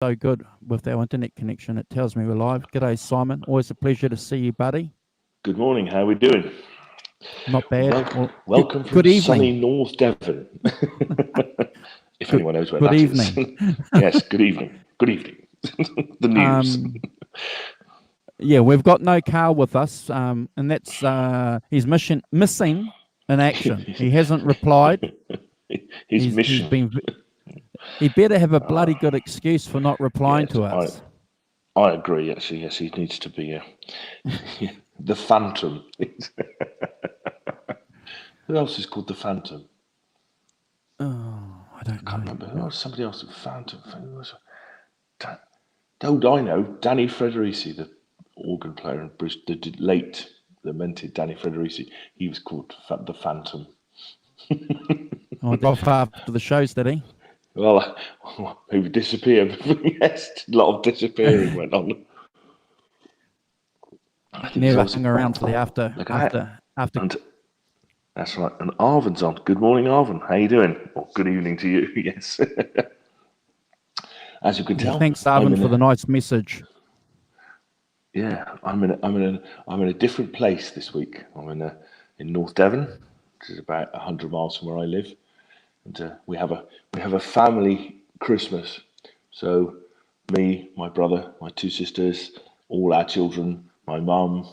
so good with our internet connection. It tells me we're live. G'day, Simon. Always a pleasure to see you, buddy. Good morning. How are we doing? Not bad. Welcome, Well, welcome from good evening. sunny North Devon. If anyone knows where Good that evening. is. Yes, good evening. Good evening. The news. Yeah, we've got no Carl with us, and that's he's missing in action. He hasn't replied. His He's mission. been. He better have a bloody good excuse for not replying Yes, to us. I agree. Actually, yes, he needs to be the Phantom. Who else is called the Phantom? Oh, I don't know. I can't remember. Oh, somebody else. The Phantom. I know. Danny Frederici, the organ player in Bruce, the late, lamented Danny Frederici. He was called the Phantom. Off after the shows, did he? Well, he disappeared. Yes, a lot of disappearing went on. Never hung around till the after. And that's right. And Arvin's on. Good morning, Arvin. How you doing? Or good evening to you. Yes. As you can tell. Thanks, Arvin, for the nice message. Yeah, I'm in a different place this week. I'm in North Devon, which is about 100 miles from where I live, and we have a family Christmas. So me, my brother, my two sisters, all our children, my mum,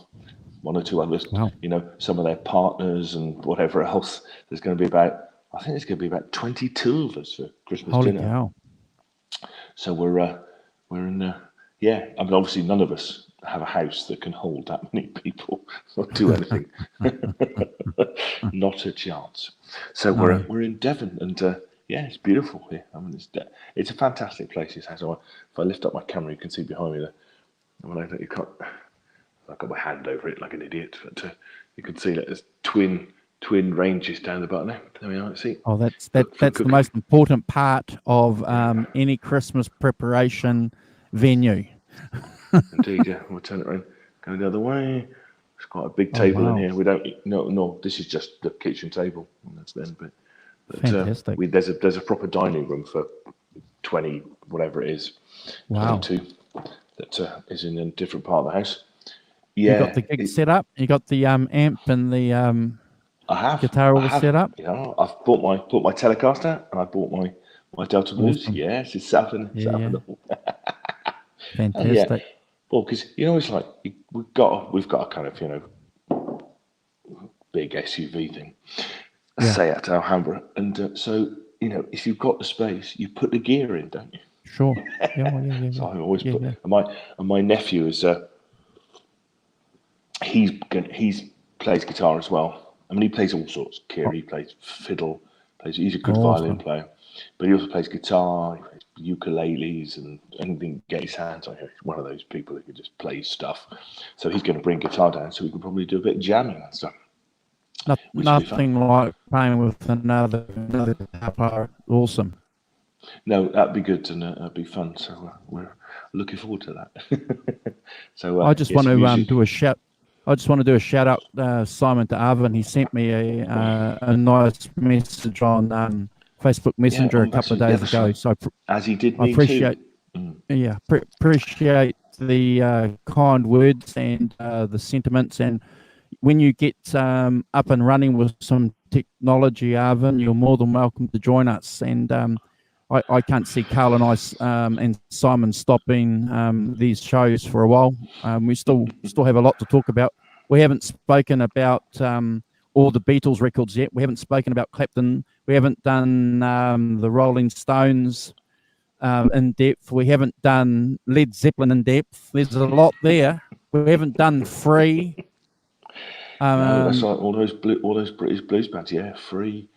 one or two others. Wow. Some of their partners and whatever else. I think there's going to be about 22 of us for Christmas Holy dinner. cow. So we're in. Yeah, I mean, obviously none of us have a house that can hold that many people or do anything. Not a chance. So we're in Devon, and yeah, it's beautiful here. I mean, it's a fantastic place. If I lift up my camera, you can see behind me there. I've got my hand over it like an idiot, but you can see that there's twin ranges down the bottom there. There we are. See? Oh, that's the most important part of any Christmas preparation venue. Indeed, yeah. We'll turn it around, go the other way. It's quite a big table in here. We don't. No. This is just the kitchen table. And that's then, but fantastic. There's a proper dining room for 20, whatever it is. Wow. 22. That is in a different part of the house. Yeah. You got the gig set up. You got the amp and the I have guitar all set up. Yeah, I've bought my Telecaster and I bought my Delta Blues. Awesome. Yes, it's set up and fantastic. Yeah. Well, because it's like we've got a kind of big SUV thing, Seat Alhambra, and so if you've got the space, you put the gear in, don't you? Sure. Yeah. So I always put. And my nephew is he's plays guitar as well. I mean, he plays all sorts. He plays fiddle. He's a good violin player, but he also plays guitar. He plays ukuleles and anything get his hands on. He's one of those people who can just play stuff. So he's going to bring guitar down, so we can probably do a bit of jamming and stuff. Nothing like playing with another guitar player. Awesome. No, that'd be good and that'd be fun. So we're looking forward to that. So I just want to do a shout. I just want to do a shout out, Simon, to Arvin. He sent me a nice message on Facebook Messenger a couple of days ago. So as he did, I appreciate. Appreciate the kind words and the sentiments. And when you get up and running with some technology, Arvin, you're more than welcome to join us. And I can't see Carl and I and Simon stopping these shows for a while. We still have a lot to talk about. We haven't spoken about all the Beatles records yet. We haven't spoken about Clapton. We haven't done the Rolling Stones in depth. We haven't done Led Zeppelin in depth. There's a lot there. We haven't done Free. No, that's like all those British blues bands. Yeah, Free,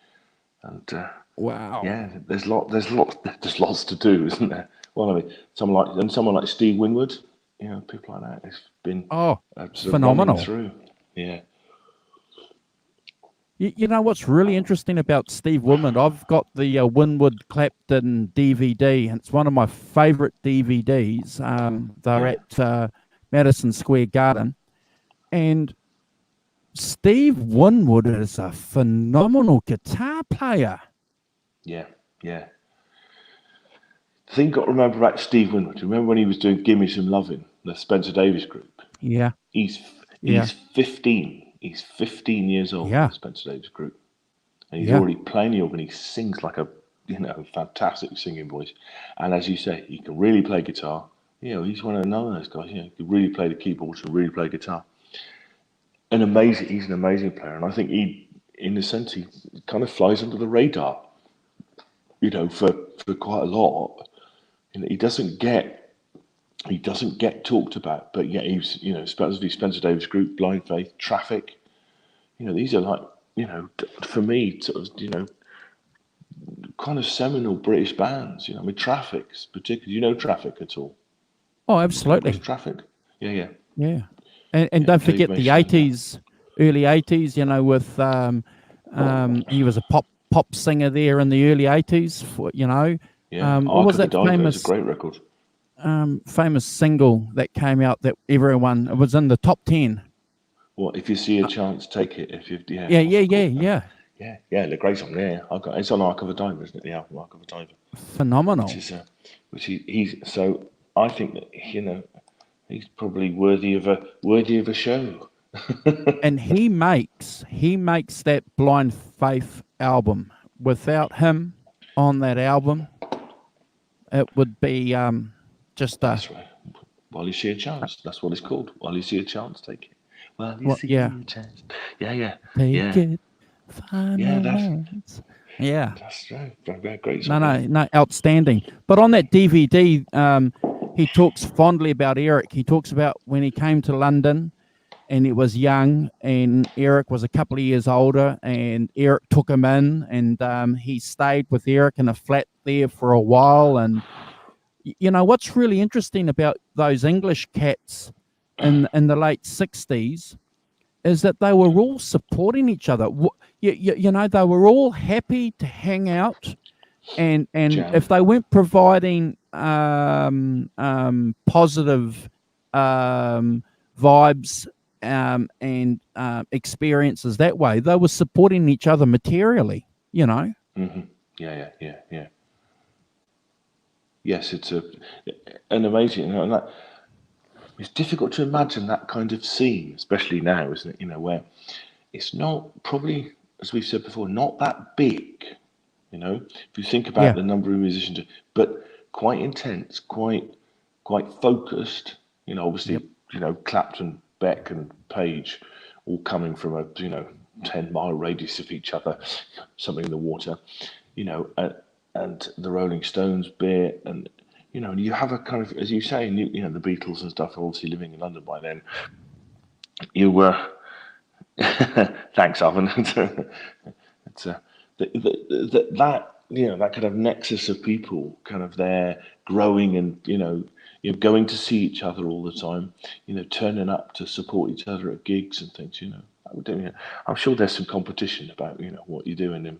and wow. Yeah, there's lots to do, isn't there? Well, I mean, someone like Steve Winwood, people like that. It's been phenomenal. Through. Yeah. You know what's really interesting about Steve Winwood? I've got the Winwood Clapton DVD, and it's one of my favourite DVDs. They're at Madison Square Garden, and Steve Winwood is a phenomenal guitar player. Yeah. The thing you got to remember about Steve Winwood, remember when he was doing Gimme Some Lovin', the Spencer Davis group? Yeah. He's Yeah. 15. He's 15 years old in Yeah. the Spencer Davis group. And he's Yeah. already playing the organ. He sings like a, fantastic singing voice. And as you say, he can really play guitar. He's one of those guys, he can really play the keyboards and really play guitar. He's an amazing player. And I think he, in a sense, he kind of flies under the radar, for quite a lot. He doesn't get talked about, but yet he's, Spencer Davis group, Blind Faith, Traffic. These are like, for me, sort of, kind of seminal British bands. Traffic's particularly. Traffic at all? Oh, Come across absolutely. Traffic? Yeah. Yeah. And don't Dave forget the Mason. 80s, early 80s, with he was a pop singer there in the early 80s, Yeah, what Ark was of the that Diver is a great record. famous single that came out that everyone, it was in the top 10. Well, if you see a chance, take it. If you, Yeah. yeah, the great song. Yeah, it's on Ark of a Diver, isn't it? The album Ark of a Diver. Phenomenal. He's so. I think that he's probably worthy of a show. And he makes that Blind Faith album. Without him on that album, it would be just a. That's right. While you see a chance, that's what it's called. While you see a chance, take it. While you see Yeah. a chance. Yeah. Take it. Final words. Yeah. That's right. Great song. No, outstanding. But on that DVD, he talks fondly about Eric. He talks about when he came to London and he was young, and Eric was a couple of years older, and Eric took him in, and he stayed with Eric in a flat there for a while. And what's really interesting about those English cats in the late 60s is that they were all supporting each other. They were all happy to hang out, and if they weren't providing positive vibes and experiences that way, they were supporting each other materially. Mm-hmm. Yeah. Yes, it's an amazing, and that it's difficult to imagine that kind of scene, especially now, isn't it? Where it's not probably, as we've said before, not that big. If you think about the number of musicians, but quite intense, quite focused. Obviously, Clapton, Beck, and Page, all coming from a 10-mile radius of each other, something in the water. And the Rolling Stones bit, and you have a kind of, as you say, the Beatles and stuff are obviously living in London by then. You were, thanks, Alvin. It's that kind of nexus of people, kind of there growing, and you're going to see each other all the time. Turning up to support each other at gigs and things. I'm sure there's some competition about what you're doing,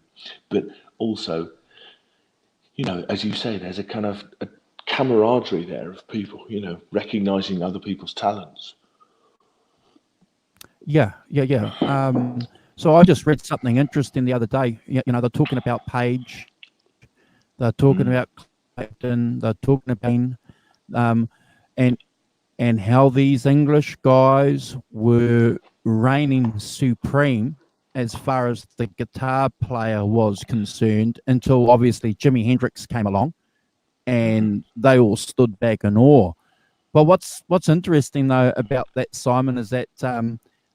but also. As you say, there's a kind of a camaraderie there of people, recognizing other people's talents. Yeah. So I just read something interesting the other day. They're talking about Page, they're talking about Clapton, they're talking about and how these English guys were reigning supreme as far as the guitar player was concerned, until obviously Jimi Hendrix came along, and they all stood back in awe. But what's interesting though about that, Simon, is that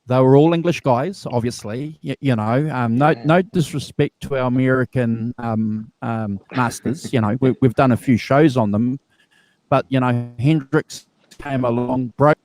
they were all English guys, obviously. No disrespect to our American masters. We've done a few shows on them, but Hendrix came along, broke.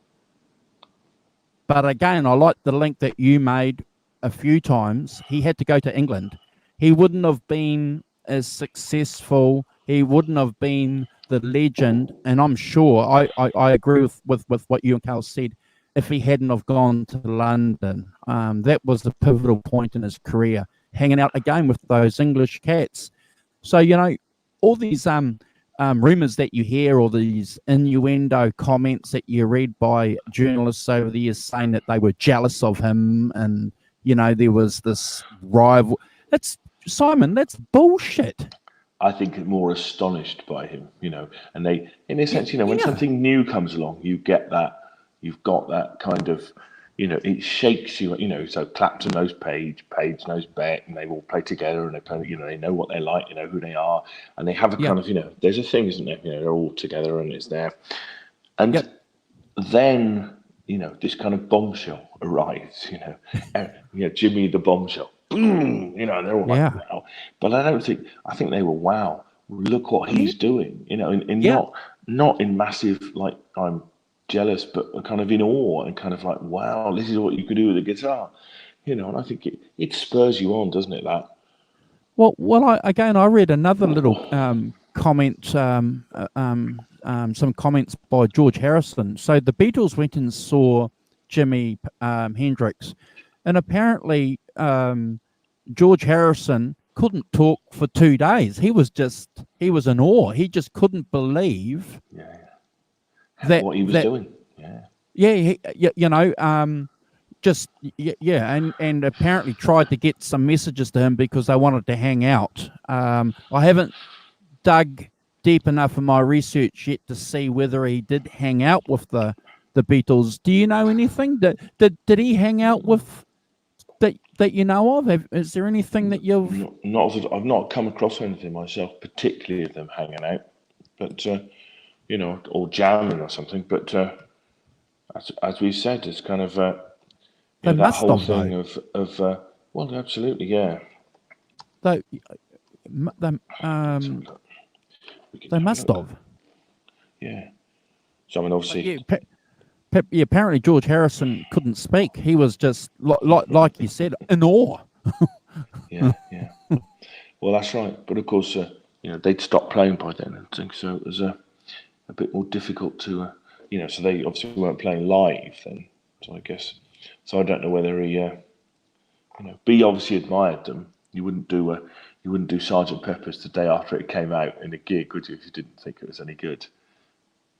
But again, I like the link that you made a few times. He had to go to England. He wouldn't have been as successful. He wouldn't have been the legend. And I'm sure I agree with what you and Carl said. If he hadn't have gone to London, that was the pivotal point in his career, hanging out again with those English cats. So all these rumors that you hear, or these innuendo comments that you read by journalists over the years saying that they were jealous of him, and there was this rival. That's bullshit. I think, more astonished by him, and they, in a sense, when Yeah. something new comes along, you've got that kind of, it shakes you, so Clapton knows Page knows Beck, and they all play together, and they play, they know what they like, who they are, and they have a kind of, there's a thing, isn't there? They're all together and it's there. And then, this kind of bombshell arrives, Jimmy the bombshell. Boom! And they're all like, wow. But I think they were, wow, look what he's doing, not in massive, like, I'm jealous, but kind of in awe and kind of like, wow, this is what you could do with a guitar, and I think it spurs you on, doesn't it, that? Well, I read another little comment, some comments by George Harrison. So the Beatles went and saw Jimi Hendrix, and apparently George Harrison couldn't talk for 2 days. He was in awe. He just couldn't believe that what he was doing. And apparently tried to get some messages to him because they wanted to hang out. I haven't dug deep enough in my research yet to see whether he did hang out with the Beatles. Do you know anything? Did he hang out with that you know of? Is there anything that you've I've not come across anything myself, particularly of them hanging out, but or jamming or something. But as we said, it's kind of that whole thing of well, absolutely, yeah. They must have. Yeah. So I mean, obviously. Apparently George Harrison couldn't speak. He was just like you said, in awe. yeah. Well, that's right. But of course, they'd stopped playing by then, I think. So it was a bit more difficult to, So they obviously weren't playing live then. So I guess. So I don't know whether he, B obviously admired them. You wouldn't do Sergeant Pepper's the day after it came out in a gig, would you? If you didn't think it was any good.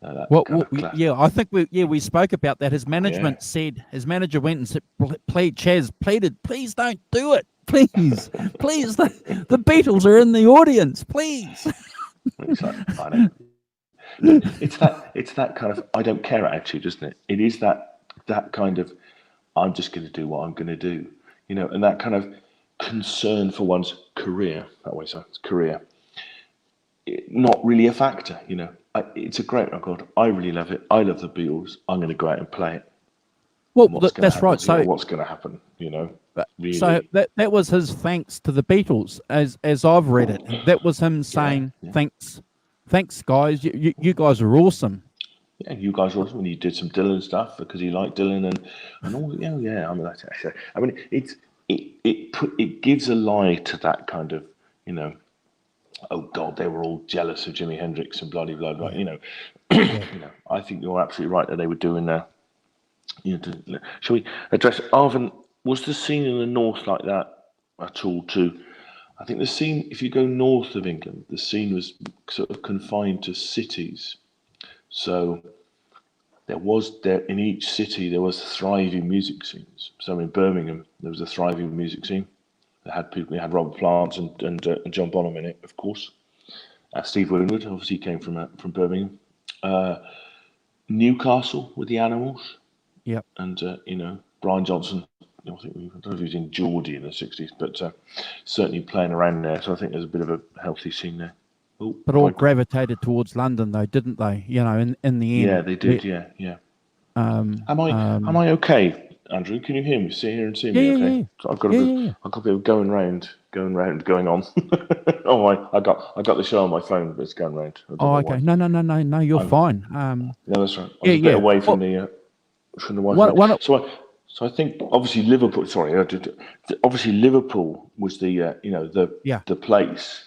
I think we spoke about that. His management said, his manager went and said, Chaz pleaded, please don't do it, please, the Beatles are in the audience, please. It's like, I know. It's that kind of I don't care attitude, isn't it? It is that kind of I'm just going to do what I'm going to do, and that kind of concern for one's career. That way, so it's career. Not really a factor, It's a great record. I really love it. I love the Beatles. I'm going to go out and play it. Well, that's right. So what's going to happen? Really. So that was his thanks to the Beatles, as I've read it. That was him saying thanks, guys. You guys are awesome. Yeah, you guys are awesome. And you did some Dylan stuff because you like Dylan and all. Yeah. I mean, it gives a lie to that kind of oh God, they were all jealous of Jimi Hendrix and bloody blah blah. I think you're absolutely right that they were doing shall we address Arvin? Was the scene in the north like that at all too? I think the scene, if you go north of England, the scene was sort of confined to cities. So there in each city there was thriving music scenes. So in Birmingham there was a thriving music scene. They had people. We had Robert Plant and John Bonham in it, of course. Steve Winwood obviously came from Birmingham. Newcastle with the Animals. Yep. And Brian Johnson. I don't know if he was in Geordie in the '60s, but certainly playing around there. So I think there's a bit of a healthy scene there. But all gravitated towards London, though, didn't they? In the end. Yeah, they did. Yeah. Am I okay? Andrew, can you hear me? See here and see me, okay? Yeah. So I've got a bit of going round, going on. I got the show on my phone, but it's going round. Oh, okay. No, you're fine. No, that's right. I was a bit away from the Wi-Fi. So I think obviously Liverpool. Sorry, obviously Liverpool was the place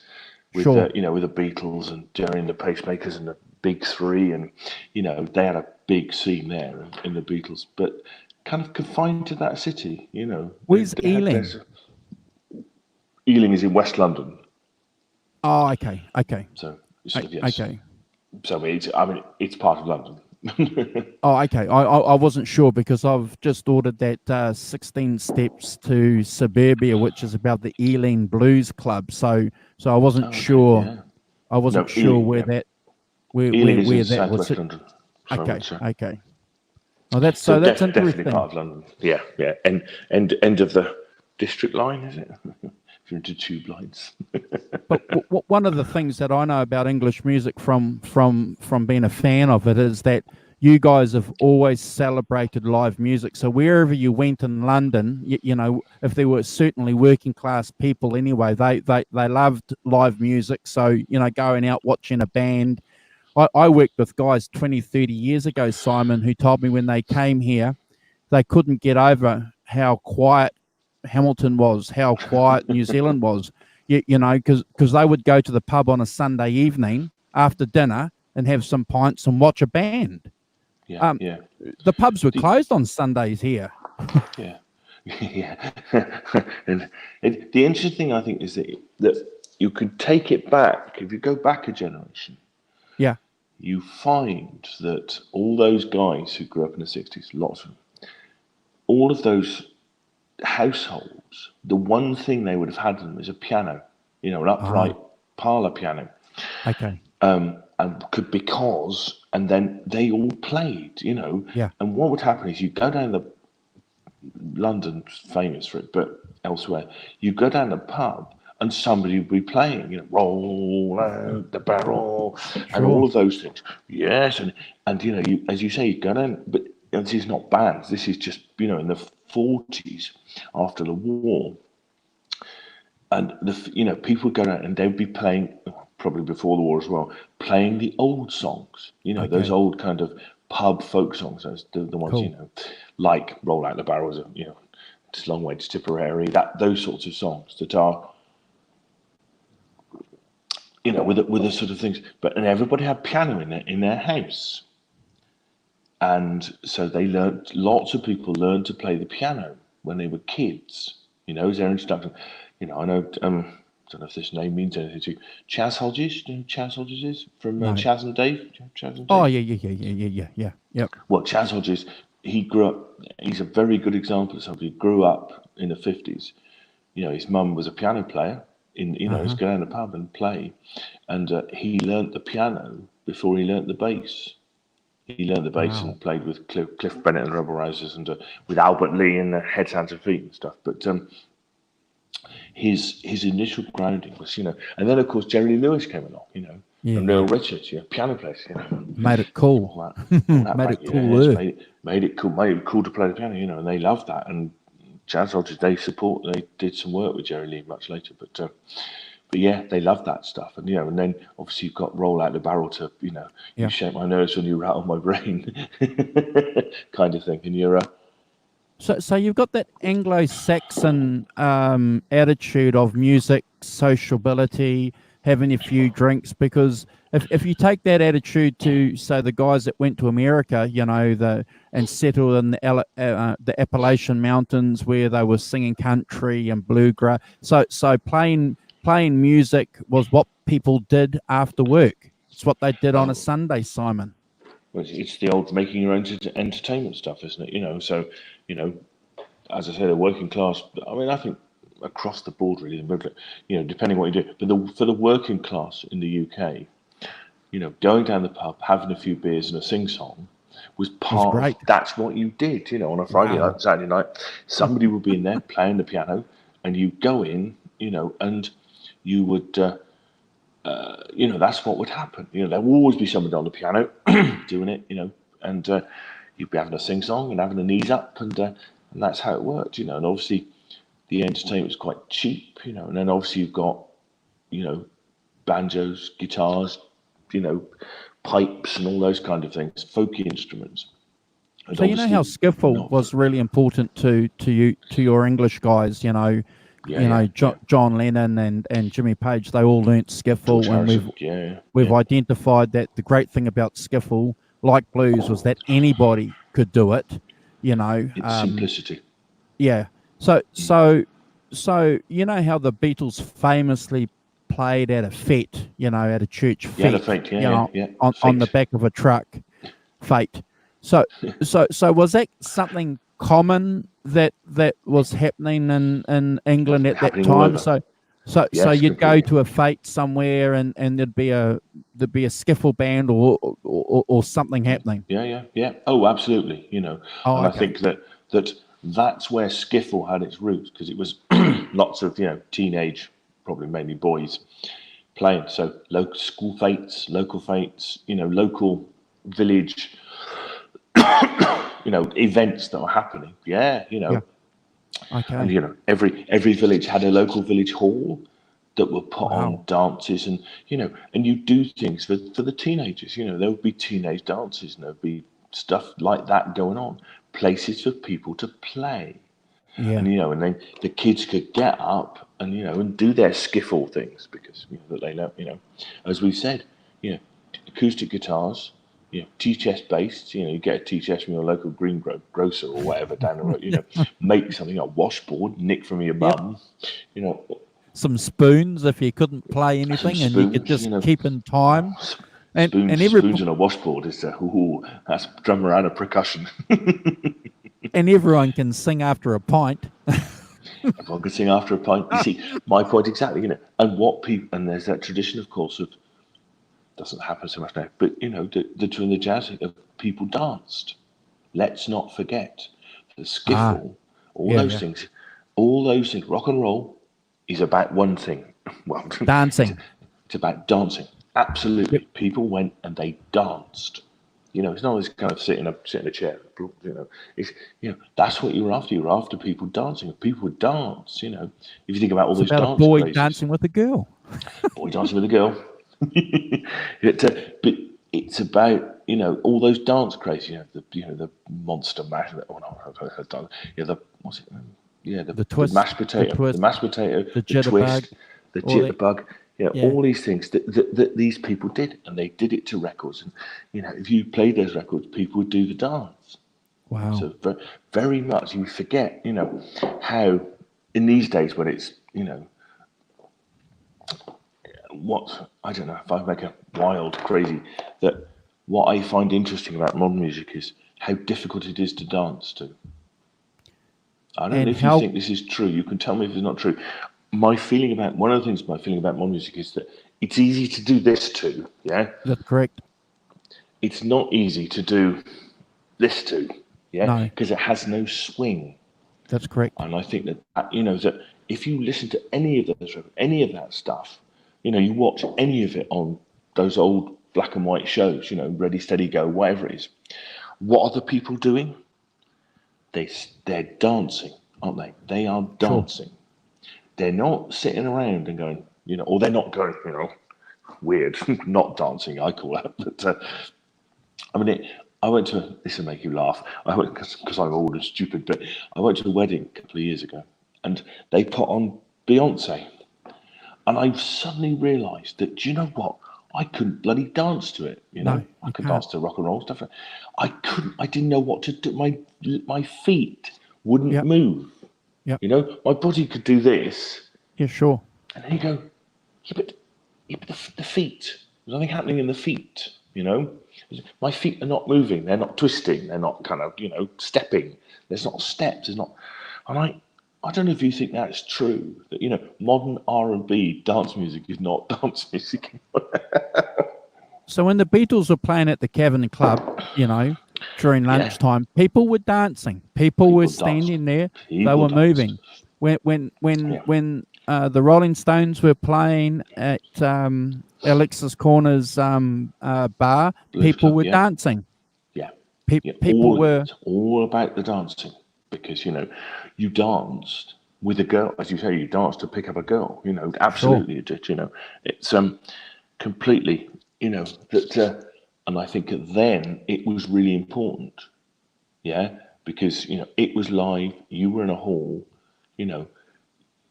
with with the Beatles and Jerry and the Pacemakers and the Big Three, and they had a big scene there in the Beatles, but kind of confined to that city, Where's Ealing? Ealing is in West London. Oh, okay. So yes. Okay. So it's part of London. Oh, okay. I wasn't sure because I've just ordered that 16 Steps to Suburbia, which is about the Ealing Blues Club. So I wasn't Oh, okay, sure. yeah. I wasn't No, sure Ealing, where yeah. that where Ealing where is in where that was. southwest London. So I would Okay, say. okay. Oh, that's So that's definitely interesting. part of London. Yeah, yeah. End of the district line, is it? If you're into tube lines. But one of the things that I know about English music from being a fan of it is that you guys have always celebrated live music. So wherever you went in London, you know, if there were certainly working class people anyway, they loved live music. So, you know, going out watching a band. I worked with guys 20, 30 years ago, Simon, who told me when they came here, they couldn't get over how quiet Hamilton was, how quiet New Zealand was. You know, because they would go to the pub on a Sunday evening after dinner and have some pints and watch a band. Yeah, Um, yeah. the pubs were The, closed on Sundays here. yeah. Yeah. And the interesting thing I think is that you could take it back, if you go back a generation, Yeah. you find that all those guys who grew up in the 60s, lots of them, all of those households, the one thing they would have had in them is a piano, you know, an upright Ah, parlor piano. okay. And could because, and then they all played, you know. Yeah. And what would happen is you go down the London's famous for it, but elsewhere, you go down the pub and somebody would be playing, you know, roll out the barrel, and all Sure. of those things. Yes, and you know, you, as you say, you go down, but this is not bands. This is just, you know, in the 40s after the war, and you know, people would go out and they'd be playing, probably before the war as well, playing the old songs, you know, those Okay. old kind of pub folk songs, those the ones, you Cool. know, like Roll Out the Barrels, you know, It's a Long Way to Tipperary, that those sorts of songs that are, you know, with the sort of things, but and everybody had piano in their house, and so they learned. Lots of people learned to play the piano when they were kids. You know, as their introduction. You know, I know. Don't know if this name means anything to you. Chaz Hodges. Do you know who Chaz Hodges is from No. Chaz and Dave? Do you know Chaz and Oh, Dave? yeah. Yep. Well, Chaz Hodges. He grew up. He's a very good example of somebody who grew up in the 50s. You know, his mum was a piano player. You know, he'd Uh-huh. go down the pub and play, and he learnt the piano before he learnt the bass. He learned the bass Wow. and played with Cliff Bennett and the Rebel Rousers and with Albert Lee and Heads, Hands and Feet and stuff. But his initial grounding was, you know, and then of course Jerry Lee Lewis came along, you know, Yeah, and yeah. Neil Richards, you know, piano players, you know, Made it cool. all that Made back, it yes, cooler. made it cool to play the piano, you know, and they loved that. And Jazz Rogers, they did some work with Jerry Lee much later, but yeah, they love that stuff, and you know, and then obviously you've got Roll Out the Barrel to, you know, you Yeah. shake my nerves when you rattle my brain, kind of thing, and you're So you've got that Anglo-Saxon attitude of music, sociability, having a few drinks. Because if you take that attitude to, say, the guys that went to America, you know, and settled in the Appalachian Mountains where they were singing country and bluegrass. So playing music was what people did after work. It's what they did on a oh, Sunday, Simon. it's the old making your own entertainment stuff, isn't it? You know, so you know, as I say, the working class. I mean, I think across the board, really, you know, depending what you do, but for the working class in the UK, you know, going down the pub, having a few beers and a sing song was Was part of great. that's what you did, you know, on a Friday Wow. night, Saturday night. Somebody would be in there playing the piano, and you go in, you know, and you would, you know, that's what would happen. You know, there would always be somebody on the piano doing it, you know, and you'd be having a sing song and having the knees up, and that's how it worked, you know. And obviously, the entertainment was quite cheap, you know, and then obviously you've got, you know, banjos, guitars, you know, pipes and all those kind of things, folky instruments. And So you know how obviously skiffle not for, was really important to your English guys. yeah, yeah, yeah. John Lennon and Jimmy Page. They all learnt George skiffle, and Harrison, yeah, we've yeah, identified that the great thing about skiffle, like blues, was that anybody could do it. You know, its simplicity. yeah. So so so you know how the Beatles famously played at a fete. You know, at a church Yeah, the fete. fate, yeah, You yeah, know, yeah. on the Fate. back of a truck. fete. So was that something common that was happening in England at that Happening all time? over. So Yes, you'd go completely. to a fete somewhere, and there'd be a skiffle band or something happening. Yeah. Oh, absolutely. Oh, And I okay. think that's where skiffle had its roots, because it was lots of teenage, probably mainly boys, playing. So local school fates, local fates, local village, events that were happening. Yeah, Yeah. and Okay. every village had a local village hall that would put on Wow. dances, and and you do things for the teenagers. There would be teenage dances, and there would be stuff like that going on, places for people to play, Yeah. and then the kids could get up and and do their skiffle things, because that they learn, as we said, you know acoustic guitars, tea chest based. You get a tea chest from your local green grocer or whatever down the road. Make something, a washboard nick from your Yep. mum. You know, Some spoons if you couldn't play some anything, and you could spoons. just keep in time. And every Spoons on a washboard is that's drummer and a percussion. and everyone can sing after a pint. Everyone can sing after a pint. You see, my point exactly. And what people, and there's that tradition, of course, of, doesn't happen so much now, but during the jazz, people danced. Let's not forget the Ah, skiffle, all yeah, those yeah. things, all those things. Rock and roll is about one thing. Well, it's, Dancing. it's about dancing. Yep. Absolutely, people went and they danced. It's not this kind of sit in a chair. It's that's what you were after. You were after people dancing. People would dance. If you think about all It's those about a dance boy crazes, dancing with a girl. boy dancing with a girl. But it's about all those dance crazes. The monster mash. Oh no, the what's it? Yeah, The the twist, mashed the potato, twist, the the jitterbug, twist, the all that. jitterbug. Yeah. All these things that these people did, and they did it to records. And if you played those records, people would do the dance. Wow. So very much you forget, how in these days when it's, what I don't know if I make a wild crazy, that what I find interesting about modern music is how difficult it is to dance to. I don't know And if you how think this is true. You can tell me if it's not true. One of the things, my feeling about modern music is that it's easy to do this to, yeah. that's correct. It's not easy to do this to, yeah, No, because it has no swing. that's correct. And I think that if you listen to any of that stuff, you watch any of it on those old black and white shows, Ready Steady Go, whatever it is. What are the people doing? They're dancing, aren't they? They are Sure. dancing. They're not sitting around and going, or they're not going, weird, not dancing. I call that, but I mean, I went to this will make you laugh. I went because I'm old and stupid, but I went to a wedding a couple of years ago, and they put on Beyonce, and I suddenly realised that, do you know what? I couldn't bloody dance to it. No, I you could can't. dance to rock and roll stuff. I couldn't. I didn't know what to do. My feet wouldn't Yep. move. Yep. My body could do this, Yeah, sure. and then you go, yeah, but the feet. There's nothing happening in the feet. My feet are not moving. They're not twisting. They're not kind of stepping. There's not steps. There's not. And I don't know if you think that's true. That modern R&B dance music is not dance music. So when the Beatles were playing at the Cavern Club, during Yeah, lunchtime, people were dancing. People were people danced. standing there. They People were danced. moving. When Yeah, the Rolling Stones were playing at Alexis Corner's bar, blues people club. were Yeah, dancing. yeah, yeah. People were It's all about the dancing, because you danced with a girl, as you say, you danced to pick up a girl. sure. Absolutely, you did. It's completely. That, and I think then it was really important. Yeah, because it was live. You were in a hall. You know,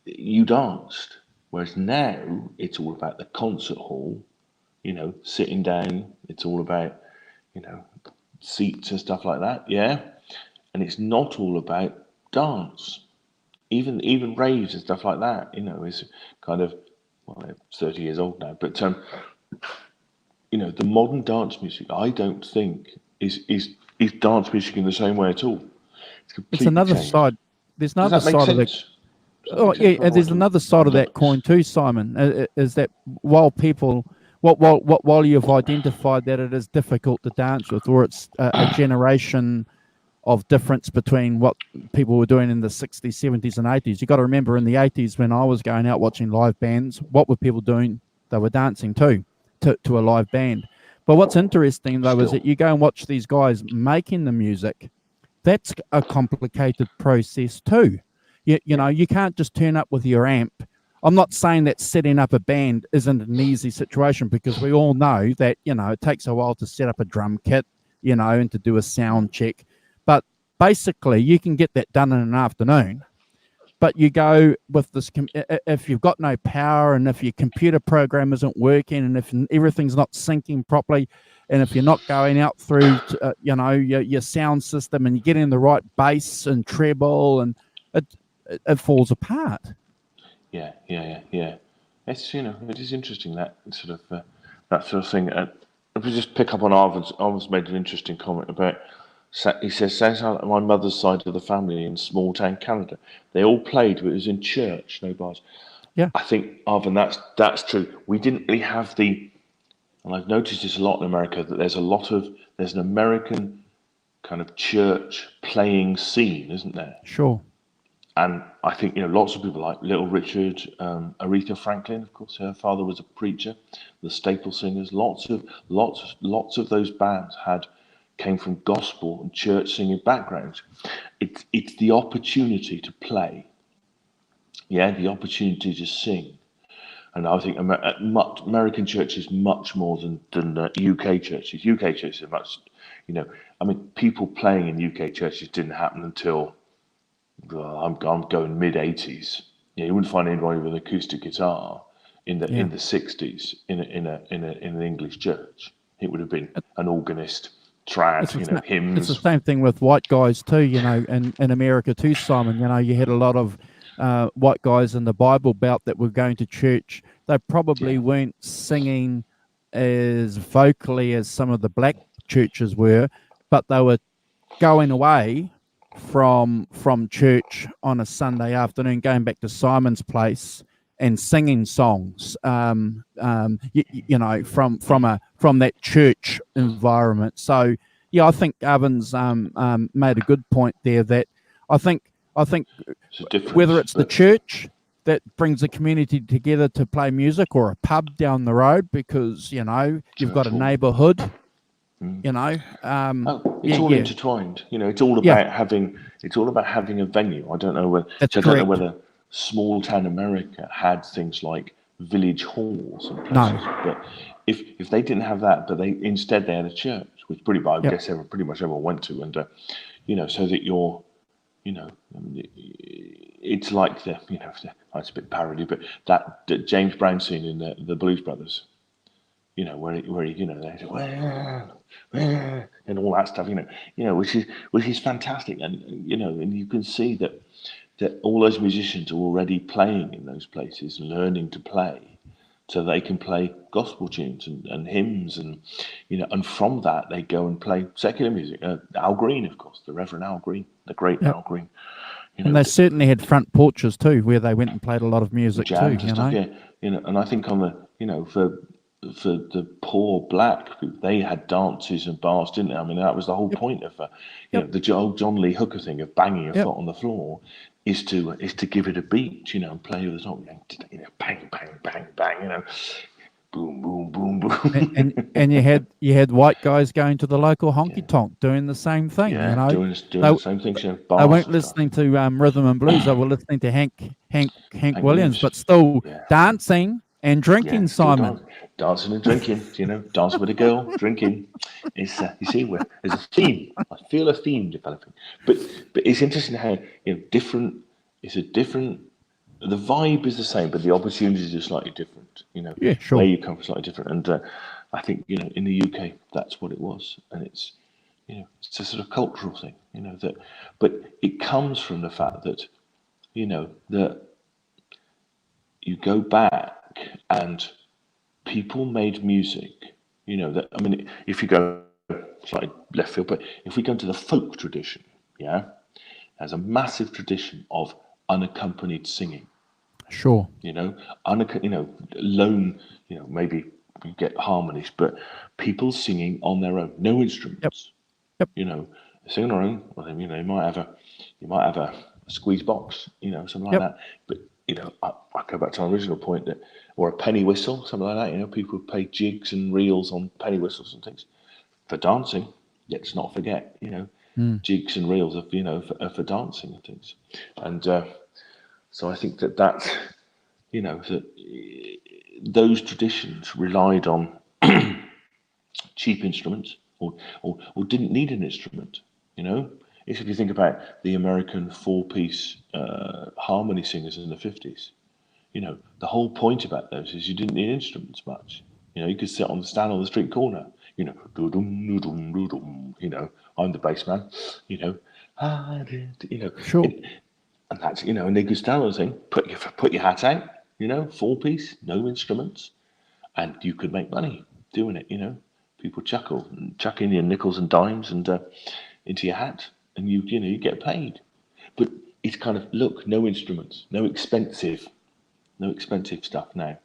you danced. Whereas now it's all about the concert hall. Sitting down. It's all about you know seats and stuff like that. Yeah, and it's not all about dance. Even raves and stuff like that. Is kind of, well, they're 30 years old now, but the modern dance music, I don't think is dance music in the same way at all. It's It's completely another changed. side. There's Does another that make side of the. sense? Does that Oh make yeah, sense? and there's another side of that coin too, Simon. Is that while people, while you've identified that it is difficult to dance with, or it's a generation of difference between what people were doing in the 60s, 70s, and 80s. You got to remember in the 80s when I was going out watching live bands, what were people doing? They were dancing too, to a live band. But what's interesting though is Still, that you go and watch these guys making the music. That's a complicated process too. You know, you can't just turn up with your amp. I'm not saying that setting up a band isn't an easy situation, because we all know that, you know, it takes a while to set up a drum kit, you know, and to do a sound check. But basically, you can get that done in an afternoon. But you go with this, if you've got no power, and if your computer program isn't working, and if everything's not syncing properly, and if you're not going out through you know, your sound system, and you're getting the right bass and treble, and it falls apart. yeah. It's, you know, it is interesting that sort of thing. If we just pick up on Arvin's made an interesting comment about. He says, "Sounds like my mother's side of the family in small town Canada. They all played, but it was in church, no bars." Yeah, I think, Arvin, that's true. We didn't really have the, and I've noticed this a lot in America, that there's an American kind of church playing scene, isn't there? sure. And I think, you know, lots of people like Little Richard, Aretha Franklin, of course, her father was a preacher, the Staple Singers. Lots of those bands came from gospel and church singing backgrounds. It's the opportunity to play, yeah, the opportunity to sing. And I think American churches much more than UK churches. UK churches are much, you know, I mean, people playing in UK churches didn't happen until I'm going mid '80s. Yeah, you wouldn't find anybody with an acoustic guitar Yeah. in the '60s in an English church. It would have been an organist, trad, you know, It's the hymns. same thing with white guys too, you know, in America too, Simon. You know, you had a lot of white guys in the Bible Belt that were going to church. They probably Yeah, weren't singing as vocally as some of the black churches were, but they were going away from church on a Sunday afternoon, going back to Simon's place and singing songs, you know, from that church environment. So yeah, I think Arvin's made a good point there. That I think it's a difference. whether it's the But church that brings the community together to play music, or a pub down the road, because you know you've got church a hall. neighbourhood, you know, Oh, yeah, it's all yeah, intertwined. You know, yeah, it's all about having a venue. that's I don't know correct. whether small town America had things like village halls and No, places, but if they didn't have that, but they had a church, which I yep, guess pretty much everyone went to, and you know, so that you know, it's like it's a bit parody, but that James Brown scene in the Blues Brothers, you know, where he, you know, they say, and all that stuff, which is fantastic, and you know, and you can see that all those musicians are already playing in those places, learning to play, so they can play gospel tunes and hymns, and you know, and from that they go and play secular music. Al Green, of course, the Reverend Al Green, the great yep. Al Green, you And know, they certainly had front porches too, where they went and played a lot of music too, jams and you stuff. know. Yeah, you know, and I think on the, you know, for the poor black people, they had dances and bars, didn't they? I mean, that was the whole Yep, point of yep, the old John Lee Hooker thing of banging your yep. foot on the floor, is to give it a beat, you know, and play with the song, you know, bang bang bang bang, you know, boom boom boom boom. And you had white guys going to the local honky Yeah, tonk doing the same thing, you yeah, know. doing They the same things, you know, they bars weren't and stuff. listening to rhythm and blues. They were listening to Hank Hank Williams, Williams, but still yeah. dancing and Yeah, drinking, still Simon. dancing and drinking. You know, dancing with a girl, drinking. It's you see, there's a theme. I feel a theme developing. But it's interesting how, you know, different. It's a different. The vibe is the same, but the opportunities are slightly different. You know, Yeah, where sure. you come from is slightly different. And I think, you know, in the UK that's what it was, and it's, you know, it's a sort of cultural thing. You know that, but it comes from the fact that, you know, that you go back and people made music, you know, that, I mean, if you go slightly left field, but if we go to the folk tradition, yeah, there's a massive tradition of unaccompanied singing. Sure. You know, lone, maybe you get harmonies, but people singing on their own, no instruments. Yep. You know, singing on their own. Well, then, you might have a squeeze box, something like Yep. that. But I go back to my original point that, or a penny whistle, something like that. People play jigs and reels on penny whistles and things for dancing. Let's not forget, jigs and reels are for dancing and things. And so I think that's, that those traditions relied on cheap instruments or didn't need an instrument. If you think about the American four-piece harmony singers in the 50s, the whole point about those is you didn't need instruments much. You could stand on the street corner, doo-dum, doo-dum, doo-dum, I'm the bass man, Sure. and that's, and they could stand and sing, put your hat out, four-piece, no instruments, and you could make money doing it, People chuck in your nickels and dimes and into your hat, and you get paid. But it's kind of, look, no instruments, no expensive stuff now.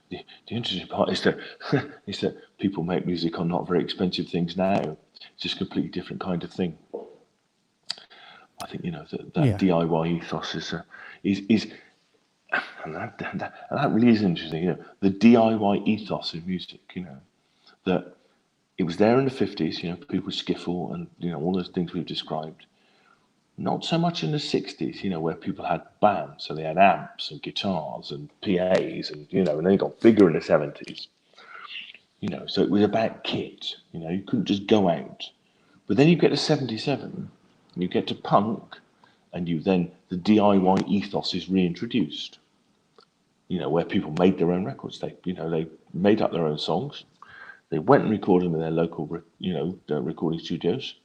The interesting part is that people make music on not very expensive things now. It's just a completely different kind of thing. I think that DIY ethos is and that really is interesting. The DIY ethos of music. That it was there in the 50s. People skiffle and all those things we've described. Not so much in the 60s. Where people had bands, so they had amps and guitars and PAs, and and they got bigger in the 70s. So it was about kit. You couldn't just go out. But then you get to 77, and you get to punk, and the DIY ethos is reintroduced. Where people made their own records. They made up their own songs. They went and recorded them in their local, recording studios,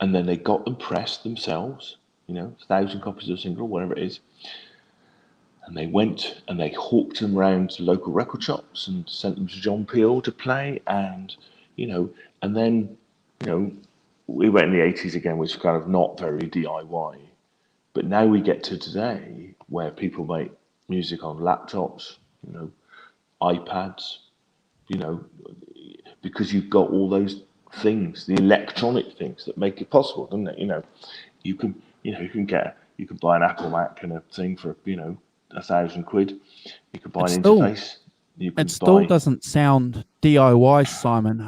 and then they got them pressed themselves. 1,000 copies of a single, whatever it is. And they went and they hawked them around to local record shops and sent them to John Peel to play. And and then we went in the 80s again, which was kind of not very DIY. But now we get to today where people make music on laptops, iPads, because you've got all those things, the electronic things that make it possible, doesn't it? You can buy an Apple Mac and a thing for £1,000. You could buy an interface. It still doesn't sound DIY, Simon.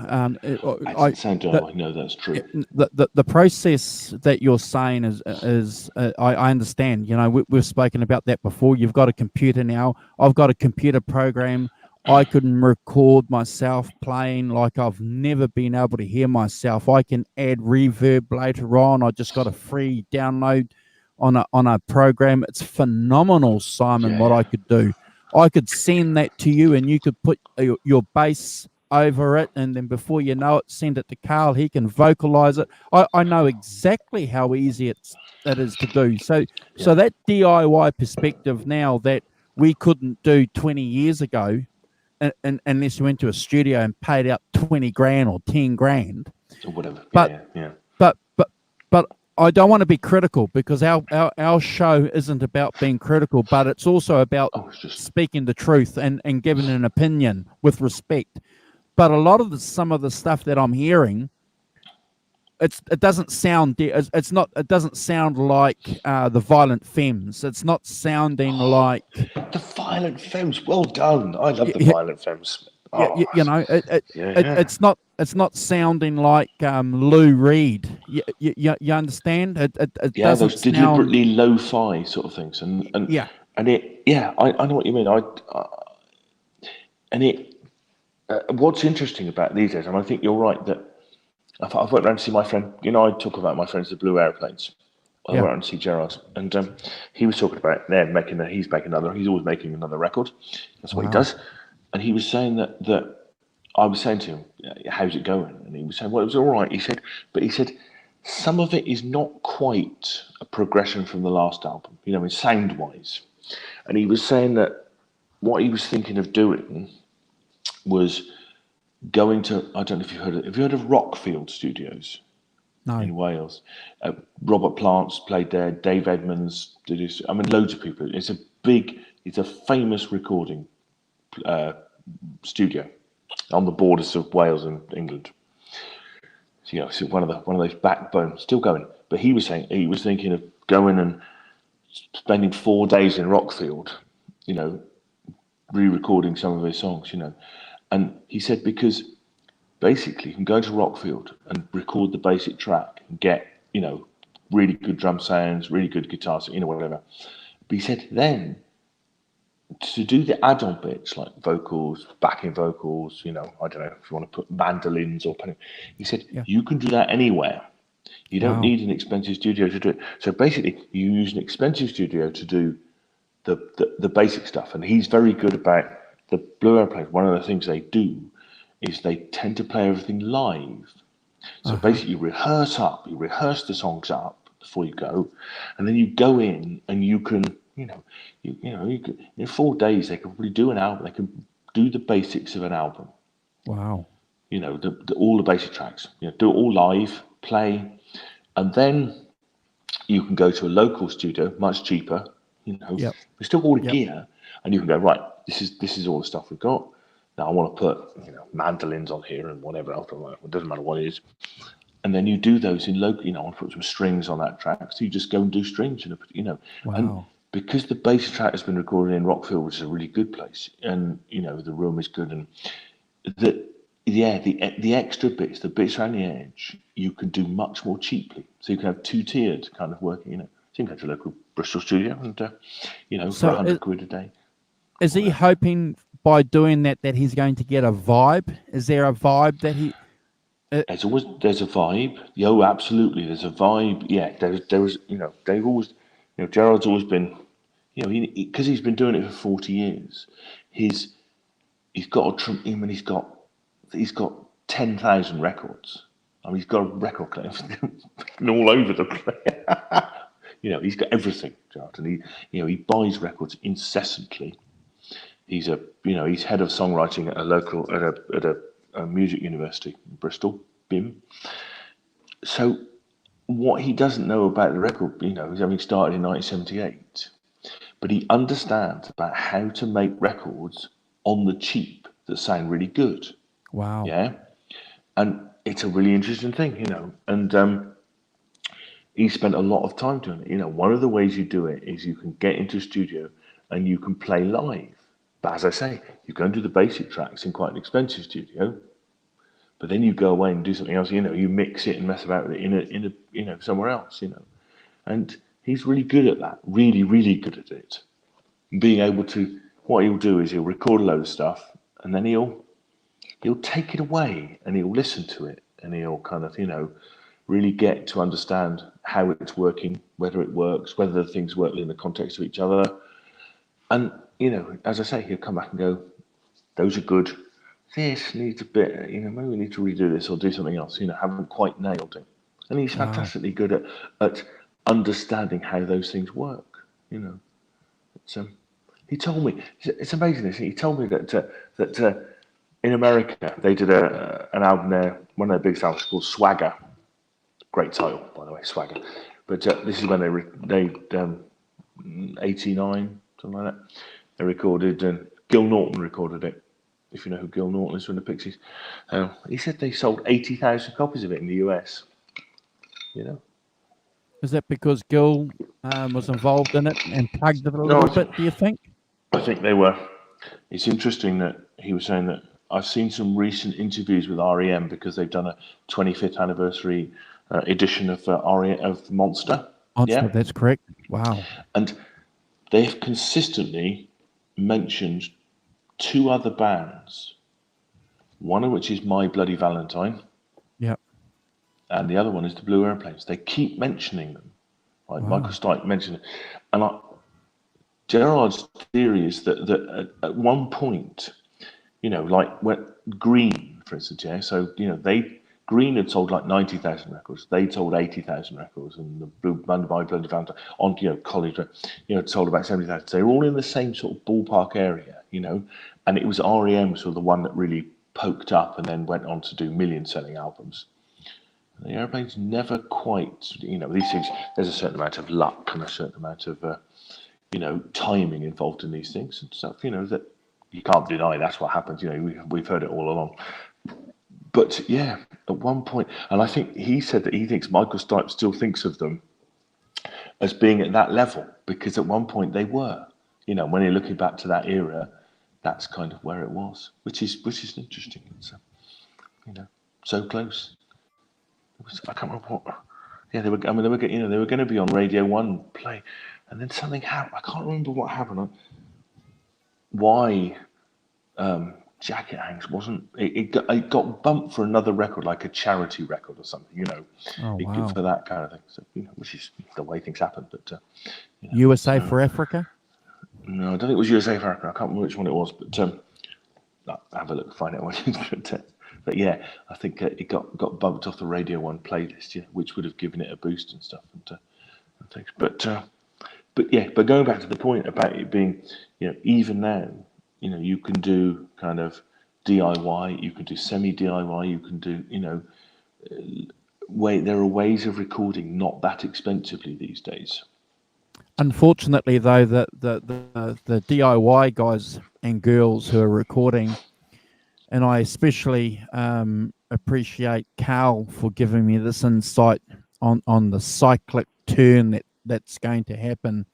It doesn't sound DIY. No, that's true. The process that you're saying is I understand. We've spoken about that before. You've got a computer now. I've got a computer program. I can record myself playing like I've never been able to hear myself. I can add reverb later on. I just got a free download on a program. It's phenomenal, Simon, what I could do. I could send that to you and you could put your bass over it, and then before you know it, send it to Carl. He can vocalize it. I know exactly how easy it is to do. So that DIY perspective now that we couldn't do 20 years ago, unless you went to a studio and paid out 20 grand or 10 grand or whatever. But I don't want to be critical, because our show isn't about being critical, but it's also about speaking the truth and giving an opinion with respect. But a lot of some of the stuff that I'm hearing, it doesn't sound it doesn't sound like the Violent Femmes. It's not sounding like the Violent Femmes. Well done. I love the Violent Femmes. It's not sounding like Lou Reed. You understand? It doesn't those deliberately lo-fi sort of things, and I know what you mean. What's interesting about these days, and I think you're right, that I've went around to see my friend. I talk about my friends, the Blue Aeroplanes. I went around to see Gerard, and he was talking about he's always making another record. That's what he does. And he was saying that I was saying to him, how's it going? And he was saying, well, it was all right. He said, some of it is not quite a progression from the last album, in sound-wise. And he was saying that what he was thinking of doing was going to, I don't know if you've heard of, have you heard of Rockfield Studios No. in Wales? Robert Plant's played there, Dave Edmonds did his, I mean, loads of people. It's a famous recording studio on the borders of Wales and England. So, it's one of those backbone, still going. But he was saying he was thinking of going and spending 4 days in Rockfield, re-recording some of his songs, And he said because basically you can go to Rockfield and record the basic track and get, really good drum sounds, really good guitar, whatever. But he said then to do the add-on bits like vocals, backing vocals, I don't know if you want to put mandolins or he said you can do that anywhere. You don't need an expensive studio to do it. So basically, you use an expensive studio to do the basic stuff. And he's very good about the Blue Airplane. One of the things they do is they tend to play everything live. So basically, you rehearse the songs up before you go, and then you go in and you can, you could, in 4 days they could probably do an album. They can do the basics of an album. Wow. All the basic tracks. Do it all live, play, and then you can go to a local studio, much cheaper. We still got all the gear, and you can go right. This is all the stuff we've got. Now I want to put mandolins on here and whatever else. It doesn't matter what it is. And then you do those in local. I want to put some strings on that track, so you just go and do strings. And because the bass track has been recorded in Rockfield, which is a really good place, and the room is good, and the extra bits, the bits around the edge, you can do much more cheaply. So you can have two-tiered kind of working. So you can go to a local Bristol studio and for £100 a day. Is he hoping by doing that he's going to get a vibe? Is there a vibe that he? There's a vibe. Oh, absolutely. There's a vibe. Yeah, there was. They've always. Gerard's always been. Because he's been doing it for 40 years. He's got he's got 10,000 records. I mean, he's got a record collection all over the place. He's got everything, Gerard, and he buys records incessantly. He's head of songwriting at a music university in Bristol, BIM. So what he doesn't know about the record, he's having started in 1978, but he understands about how to make records on the cheap that sound really good. Wow. Yeah. And it's a really interesting thing, and he spent a lot of time doing it. One of the ways you do it is you can get into a studio and you can play live. But as I say, you go and do the basic tracks in quite an expensive studio, but then you go away and do something else. You mix it and mess about with it in a somewhere else. And he's really good at that. Really, really good at it. Being able to, what he'll do is he'll record a load of stuff, and then he'll take it away and he'll listen to it, and he'll kind of really get to understand how it's working, whether it works, whether the things work in the context of each other, and. As I say, he'll come back and go, those are good. This needs a bit, maybe we need to redo this or do something else, haven't quite nailed it. And he's fantastically good at understanding how those things work, he told me, it's amazing, he told me that in America, they did an album there, one of their biggest albums called Swagger. Great title, by the way, Swagger. But this is when they 89, something like that. They recorded, and Gil Norton recorded it. If you know who Gil Norton is from the Pixies, he said they sold 80,000 copies of it in the US. Is that because Gil was involved in it and plugged it a little bit? Do you think? I think they were. It's interesting that he was saying that I've seen some recent interviews with REM because they've done a 25th anniversary edition of of Monster. Monster, that's correct. Wow. And they've consistently mentioned 2 other bands, one of which is My Bloody Valentine. Yep. And the other one is the Blue Airplanes. They keep mentioning them. Like Michael Stipe mentioned it. And Gerard's theory is that at one point, like when Green, for instance, so, Green had sold like 90,000 records. They sold 80,000 records, and the Blue Band by Bloody Valentine on college, sold about 70,000. They were all in the same sort of ballpark area, and it was REM sort of the one that really poked up and then went on to do million-selling albums. The Airplanes never quite, these things. There's a certain amount of luck and a certain amount of, timing involved in these things and stuff. That you can't deny. That's what happens. We've heard it all along. But yeah, at one point, and I think he said that he thinks Michael Stipe still thinks of them as being at that level, because at one point they were. When you're looking back to that era, that's kind of where it was, which is interesting. It's, so close. I can't remember what. Yeah, they were. I mean, they were going to be on Radio 1 play, and then something happened. I can't remember what happened. Why Jacket Hanks wasn't? It got bumped for another record, like a charity record or something. Oh, wow. For that kind of thing. So which is the way things happen. But USA for Africa. No, I don't think it was USA for Africa. I can't remember which one it was, but I'll have a look, find out what it is. But yeah, I think it got bumped off the Radio 1 playlist, which would have given it a boost and stuff and things. But going back to the point about it being, even now, you can do kind of DIY, you can do semi-DIY, you can do, there are ways of recording not that expensively these days. Unfortunately, though, the DIY guys and girls who are recording, and I especially appreciate Carl for giving me this insight on the cyclic turn that's going to happen.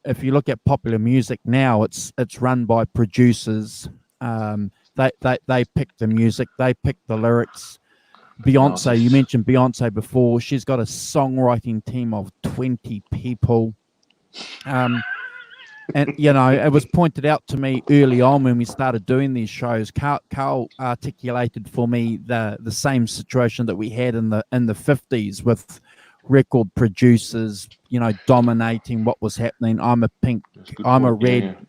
If you look at popular music now, it's run by producers. They pick the music, they pick the lyrics. Beyonce, you mentioned Beyonce before. She's got a songwriting team of 20 people. And, it was pointed out to me early on when we started doing these shows. Carl articulated for me the same situation that we had in the 50s with record producers, dominating what was happening. I'm a red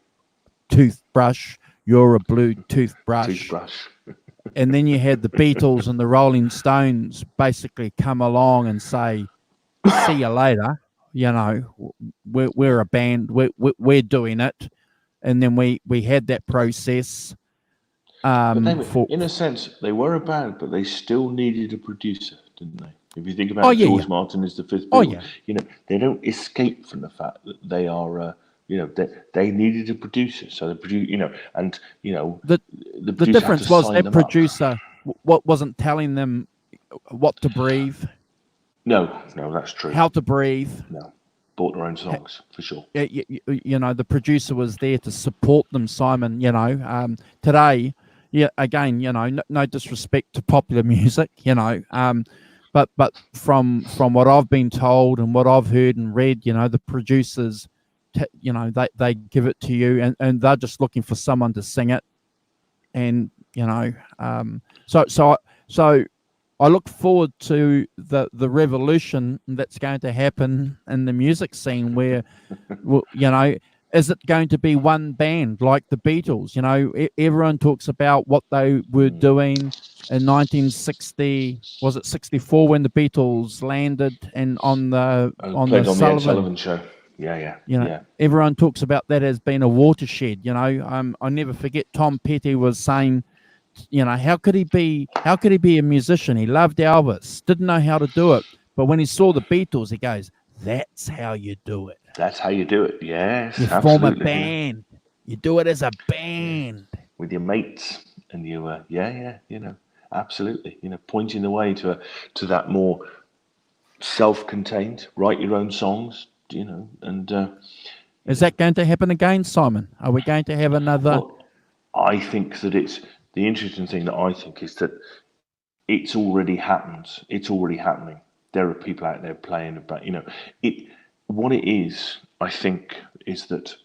toothbrush, you're a blue toothbrush. And then you had the Beatles and the Rolling Stones basically come along and say, see you later. We're a band. We're doing it. And then we had that process. In a sense, they were a band, but they still needed a producer, didn't they? If you think about George Martin is the fifth Beatle, they don't escape from the fact that they are... they needed a producer, so the producer, the difference was that producer wasn't telling them what to breathe. No, that's true. How to breathe. No, bought their own songs for sure. The producer was there to support them, Simon. Today, again, no disrespect to popular music, but from what I've been told and what I've heard and read, the producers. They give it to you and they're just looking for someone to sing it, and so I look forward to the revolution that's going to happen in the music scene where is it going to be one band like the Beatles? Everyone talks about what they were doing in 1960, was it 64 when the Beatles landed and on the Sullivan show. Yeah. Everyone talks about that as being a watershed. I never forget Tom Petty was saying, how could he be a musician? He loved Elvis, didn't know how to do it, but when he saw the Beatles, he goes, "That's how you do it. That's how you do it." Yes, you form a band. You do it as a band with your mates, and you, absolutely, pointing the way to that more self-contained, write your own songs. Is that going to happen again, Simon? Are we going to have another? Well, I think that it's the interesting thing that I think is that it's already happened. It's already happening. There are people out there playing about, it. What it is, I think, is that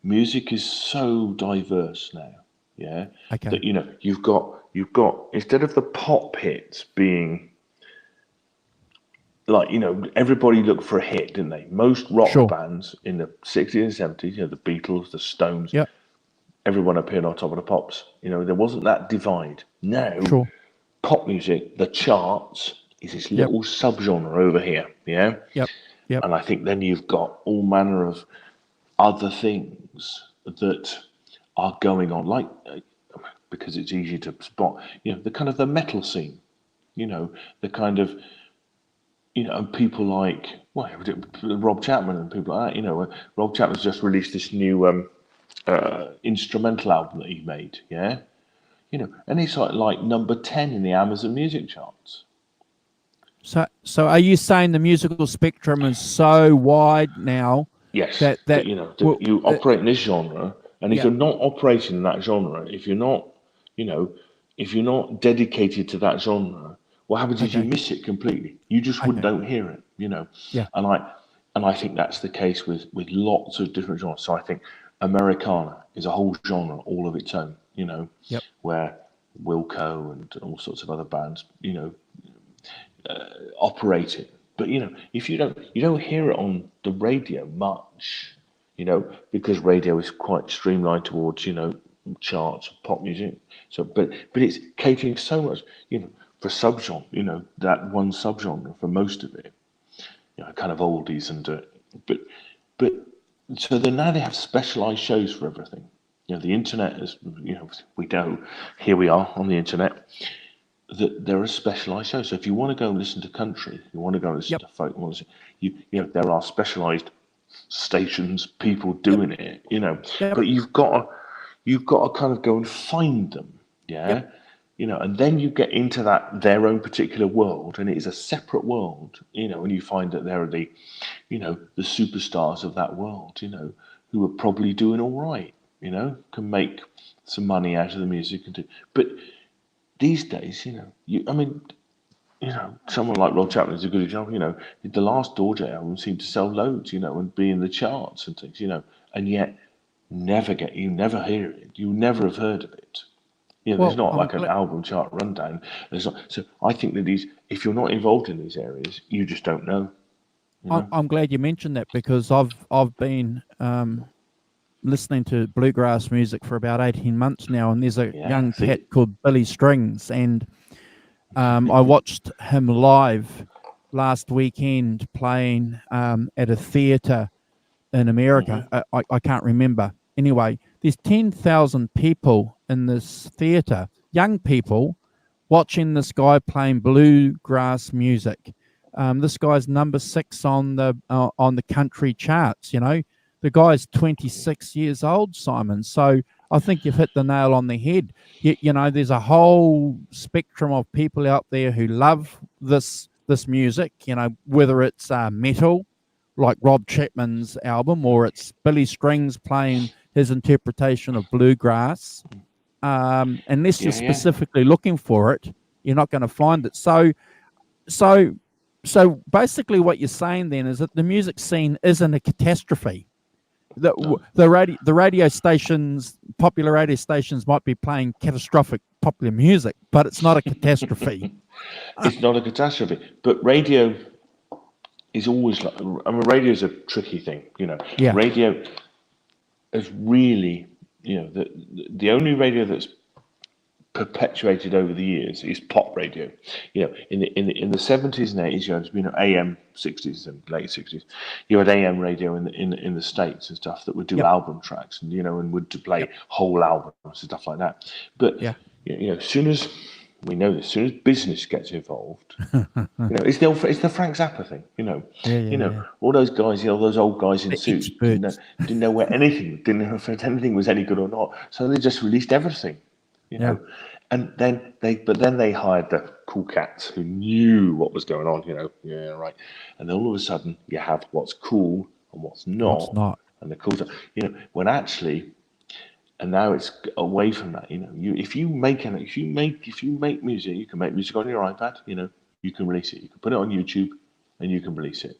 music is so diverse now. Yeah. Okay. That you've got instead of the pop hits being. Like, everybody looked for a hit, didn't they? Most rock bands in the 60s and 70s, the Beatles, the Stones, everyone appeared on Top of the Pops. There wasn't that divide. Now, pop music, the charts, is this little subgenre over here, yeah? Yep. And I think then you've got all manner of other things that are going on, like because it's easy to spot. The kind of the metal scene. The kind of and people like Rob Chapman and people like that. Rob Chapman's just released this new instrumental album that he made. Yeah, and it's like number 10 in the Amazon Music charts. So are you saying the musical spectrum is so wide now? Yes, that you operate in this genre, and if you're not operating in that genre, if you're not, dedicated to that genre, what happens is you miss it completely. You just don't hear it, Yeah. And I think that's the case with lots of different genres. So I think Americana is a whole genre all of its own, where Wilco and all sorts of other bands, operate it. But if you don't hear it on the radio much, because radio is quite streamlined towards charts, pop music. So, but it's catering so much, for subgenre, that one subgenre for most of it, kind of oldies and but so then now they have specialised shows for everything. The internet is, we know, here we are on the internet. That there are specialised shows. So if you want to go and listen to country, you want to go and listen to folk, there are specialised stations, people doing it, But you've got to kind of go and find them, and then you get into their own particular world, and it is a separate world, and you find that there are the superstars of that world, who are probably doing all right, can make some money out of the music but these days, someone like Rob Chapman is a good example. The last Doja album seemed to sell loads, and be in the charts and things, and yet you never hear it. You never have heard of it. There's not like an album chart rundown. So I think that if you're not involved in these areas, you just don't know. I'm glad you mentioned that, because I've been listening to bluegrass music for about 18 months now, and there's a young cat called Billy Strings, and I watched him live last weekend playing at a theatre in America. I can't remember. Anyway, there's 10,000 people in this theatre, young people, watching this guy playing bluegrass music. This guy's number 6 on the country charts. The guy's 26 years old, Simon. So I think you've hit the nail on the head. There's a whole spectrum of people out there who love this music, whether it's metal, like Rob Chapman's album, or it's Billy Strings playing his interpretation of bluegrass. Unless you're specifically looking for it, you're not going to find it. So basically what you're saying then is that the music scene isn't a catastrophe. The radio stations, popular radio stations, might be playing catastrophic popular music, but it's not a catastrophe. It's not a catastrophe, but radio is always radio is a tricky thing, Radio is really, the only radio that's perpetuated over the years is pop radio. In the 70s and 80s, you had AM 60s and late 60s. You had AM radio in the States and stuff that would do album tracks and and would play whole albums and stuff like that. But as soon as we know this, as soon as business gets involved, it's the Frank Zappa thing. All those guys, all those old guys in suits didn't know where didn't know if anything was any good or not, so they just released everything. And then they hired the cool cats who knew what was going on, And then all of a sudden you have what's cool and what's not. And the cool stuff, when actually, and now it's away from that, if you make music, you can make music on your iPad, you can release it, you can put it on YouTube and you can release it,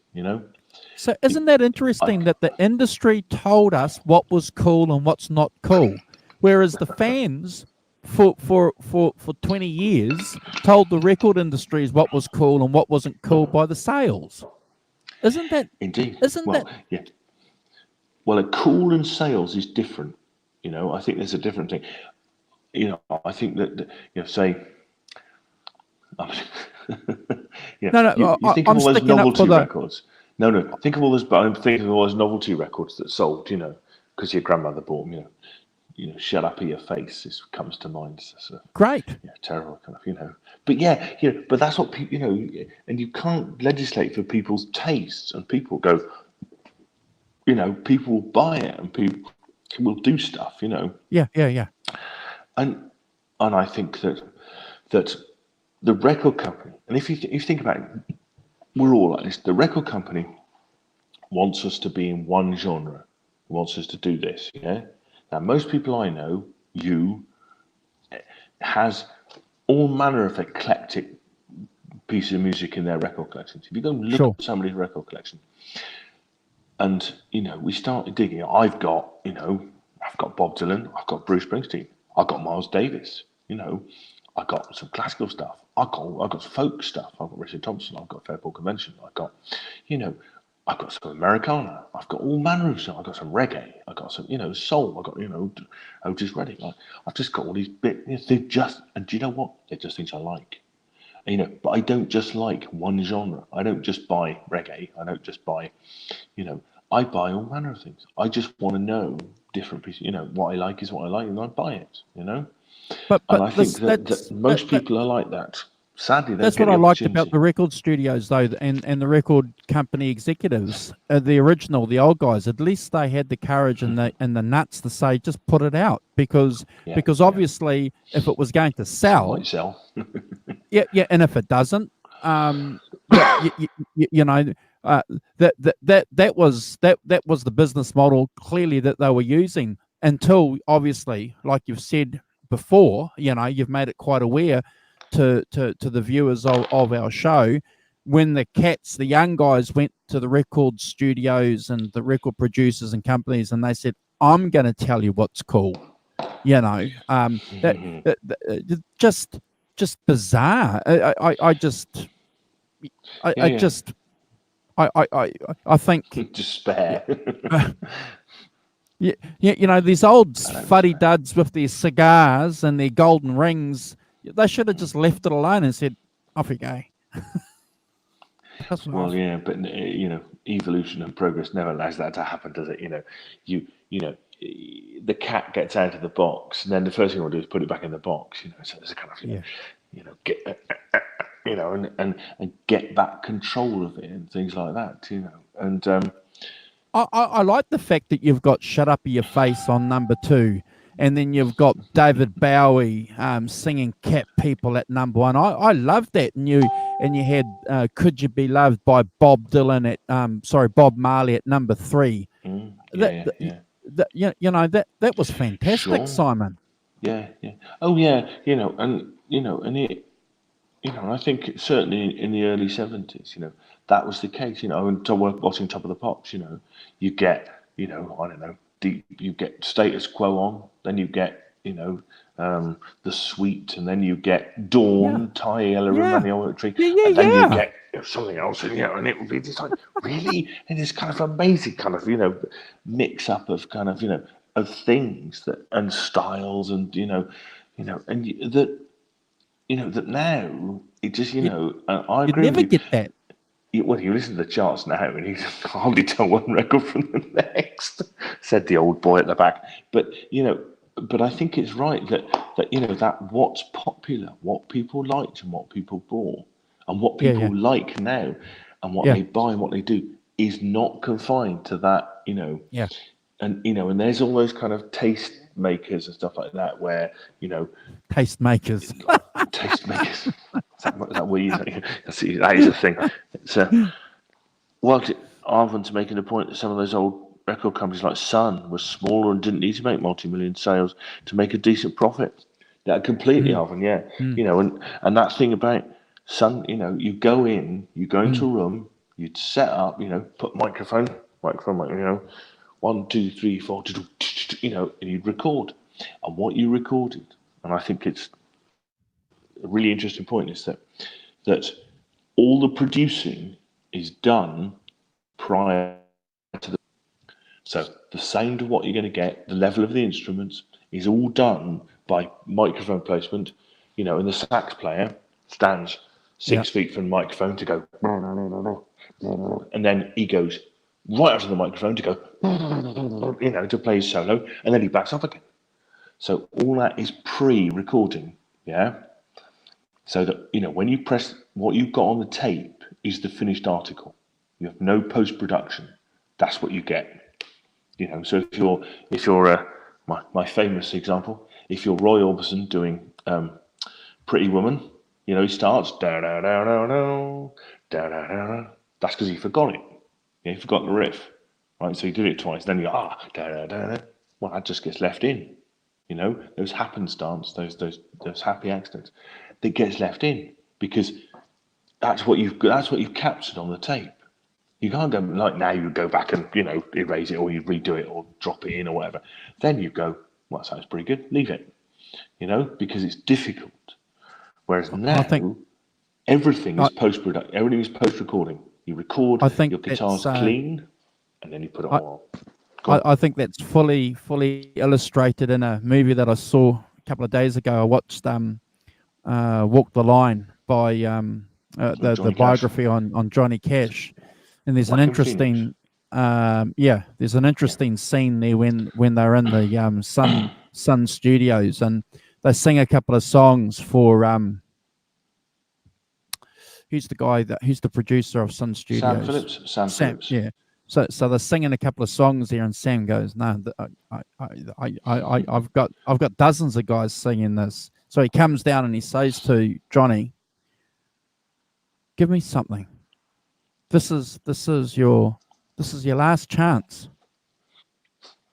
So isn't that interesting that the industry told us what was cool and what's not cool, whereas the fans for 20 years told the record industries what was cool and what wasn't cool by the sales? Isn't that indeed? Yeah. Well, a cool and sales is different. I think there's a different thing. I think that say. You think of all those novelty records. No. Think of all those. But I'm thinking of all those novelty records that sold. Because your grandmother bought them. shut up in your face. This comes to mind. It's Great. terrible kind of. But but that's what people, and you can't legislate for people's tastes, and people go, people will buy it, and people will do stuff, Yeah. and I think that the record company, and if you think about it, we're all like this. The record company wants us to be in one genre, wants us to do this. Yeah. Now, most people I know, has all manner of eclectic pieces of music in their record collections. If you go and look Sure. at somebody's record collection, and we started digging. I've got Bob Dylan, I've got Bruce Springsteen, I've got Miles Davis. I've got some classical stuff. I've got folk stuff. I've got Richard Thompson. I've got Fairport Convention. I've got some Americana. I've got all manner of stuff. I've got some reggae. I've got some, soul. I've got, Otis Redding. I've just got all these bits. And do you know what? They're just things I like. But I don't just like one genre. I don't just buy reggae. I don't just buy, I buy all manner of things. I just want to know different pieces. What I like is what I like, and I buy it. But And I think that most people are like that. Sadly, that's what I liked about the record studios, though, and the record company executives, the old guys. At least they had the courage and the nuts to say, just put it out, because obviously, if it was going to sell, it might sell. and if it doesn't, that was the business model clearly that they were using, until obviously, like you've said before, you've made it quite aware to the viewers of our show, when the young guys went to the record studios and the record producers and companies, and they said, I'm going to tell you what's cool, just bizarre. I think despair. These old fuddy duds with their cigars and their golden rings, they should have just left it alone and said, off you go. Well, yeah, but evolution and progress never allows that to happen, does it? The cat gets out of the box, and then the first thing we'll do is put it back in the box. So there's a kind of get and get back control of it and things like that. And I like the fact that you've got "Shut Up Your Face" on number 2, and then you've got David Bowie singing "Cat People" at number 1. I love that. And you had "Could You Be Loved" by Bob Dylan at Bob Marley at number 3. That was fantastic, sure. Simon. Yeah. Oh yeah, I think certainly in the early 70s, that was the case. And watching Top of the Pops, you get, I don't know, you get Status Quo on, then you get, The Sweet, and then you get Dawn, Ty Ella, and Manny Oratory, and then you get something else, and it would be just like, really? And this kind of amazing kind of, mix up of kind of, of things and styles, and, that now it just, I agree. You'd never get that. Well, you listen to the charts now, and you can hardly tell one record from the next. Said the old boy at the back. But but I think it's right that that what's popular, what people liked, and what people bought, and what people like now, and what they buy and what they do, is not confined to that. And and there's all those kind of taste makers and stuff like that, where taste makers. Tastemakers. That we that is a thing. It's Arvin's making the point that some of those old record companies like Sun were smaller and didn't need to make multi-million sales to make a decent profit. Yeah, completely, Arvin. Yeah, and that thing about Sun, you go into a room, you'd set up, put microphone, 1, 2, 3, 4, and you'd record, and what you recorded, and I think it's a really interesting point, is that all the producing is done prior to so the sound of what you're going to get, the level of the instruments, is all done by microphone placement, and the sax player stands 6 feet from the microphone to go, and then he goes right up to the microphone to go, to play his solo, and then he backs off again. So all that is pre-recording, yeah? So that, when you press, what you've got on the tape is the finished article. You have no post-production. That's what you get. So if you're my famous example, if you're Roy Orbison doing Pretty Woman, he starts da da da da da da da da. That's because he forgot it. He forgot the riff, right? So he did it twice. Then you go da da da da. Well, that just gets left in. Those happenstance, those happy accidents, that gets left in because that's what you've captured on the tape. You can't go like now. You go back and erase it, or you redo it, or drop it in, or whatever. Then you go, well, that sounds pretty good. Leave it, because it's difficult. Whereas now, I think everything I, is post-production. Everything is post-recording. You record, I think your guitar's that's clean, and then you put it I, on. Go on. I think that's fully illustrated in a movie that I saw a couple of days ago. I watched Walk the Line by the Johnny Cash. biography on Johnny Cash, and there's an interesting there's an interesting scene there when they're in the Sun Studios, and they sing a couple of songs for who's the producer of Sun Studios? Sam Phillips. Yeah. So they're singing a couple of songs there, and Sam goes, "No, I've got dozens of guys singing this." So he comes down and he says to Johnny, "Give me something. This is your last chance.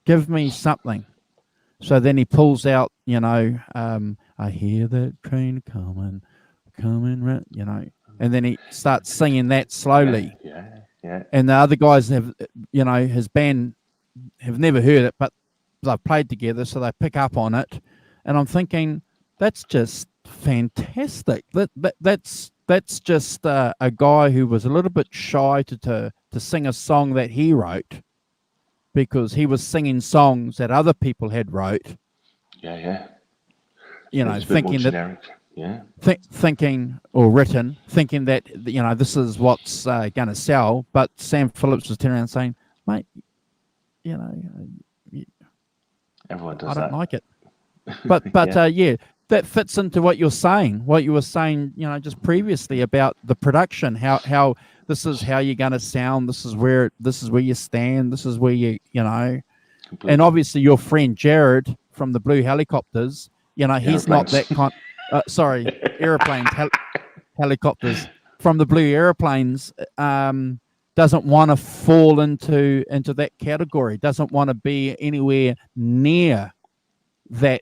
Give me something." So then he pulls out, I hear that train coming, and then he starts singing that slowly. Yeah. And the other guys have, his band have never heard it, but they've played together, so they pick up on it. And I'm thinking, that's just fantastic. That's just a guy who was a little bit shy to sing a song that he wrote, because he was singing songs that other people had wrote. Yeah. Thinking that. Yeah. Thinking or written, thinking that this is what's going to sell, but Sam Phillips was turning around saying, "Mate, everyone does I don't that. like it." But that fits into what you're saying. What you were saying, just previously about the production, how this is how you're going to sound. This is where you stand. This is where Completely. and obviously your friend Jared from the Blue Helicopters, he's not that kind. Airplanes, helicopters from the Blue Airplanes, doesn't want to fall into that category. Doesn't want to be anywhere near that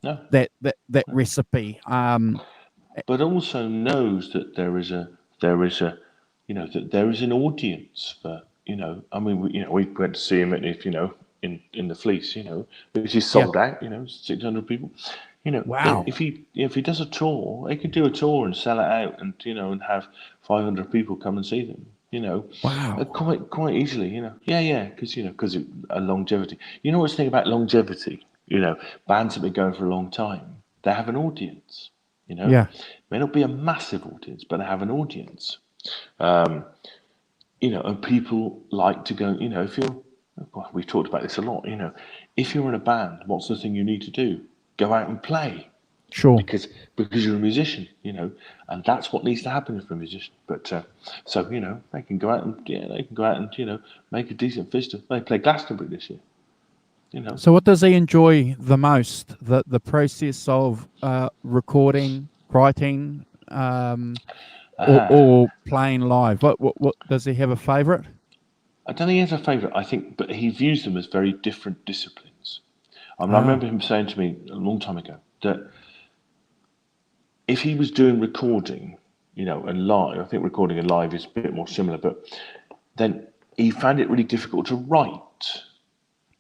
recipe. But also knows that there is a that there is an audience for I mean we went to see him at in the Fleece which is sold out 600 people. Wow. If he does a tour, he could do a tour and sell it out, and and have 500 people come and see them. Wow. Quite easily. Because a longevity. What's the thing about longevity? Bands that have been going for a long time, they have an audience. Yeah. May not be a massive audience, but they have an audience. And people like to go. If you're, we've talked about this a lot. If you're in a band, what's the thing you need to do? Go out and play. Sure. Because you're a musician, and that's what needs to happen for a musician. But so they can go out and make a decent fist. They play Glastonbury this year. So what does he enjoy the most? The process of recording, writing, or playing live? What does he have a favourite? I don't think he has a favourite. I think, but he views them as very different disciplines. I remember him saying to me a long time ago that if he was doing recording, and live, I think recording and live is a bit more similar, but then he found it really difficult to write.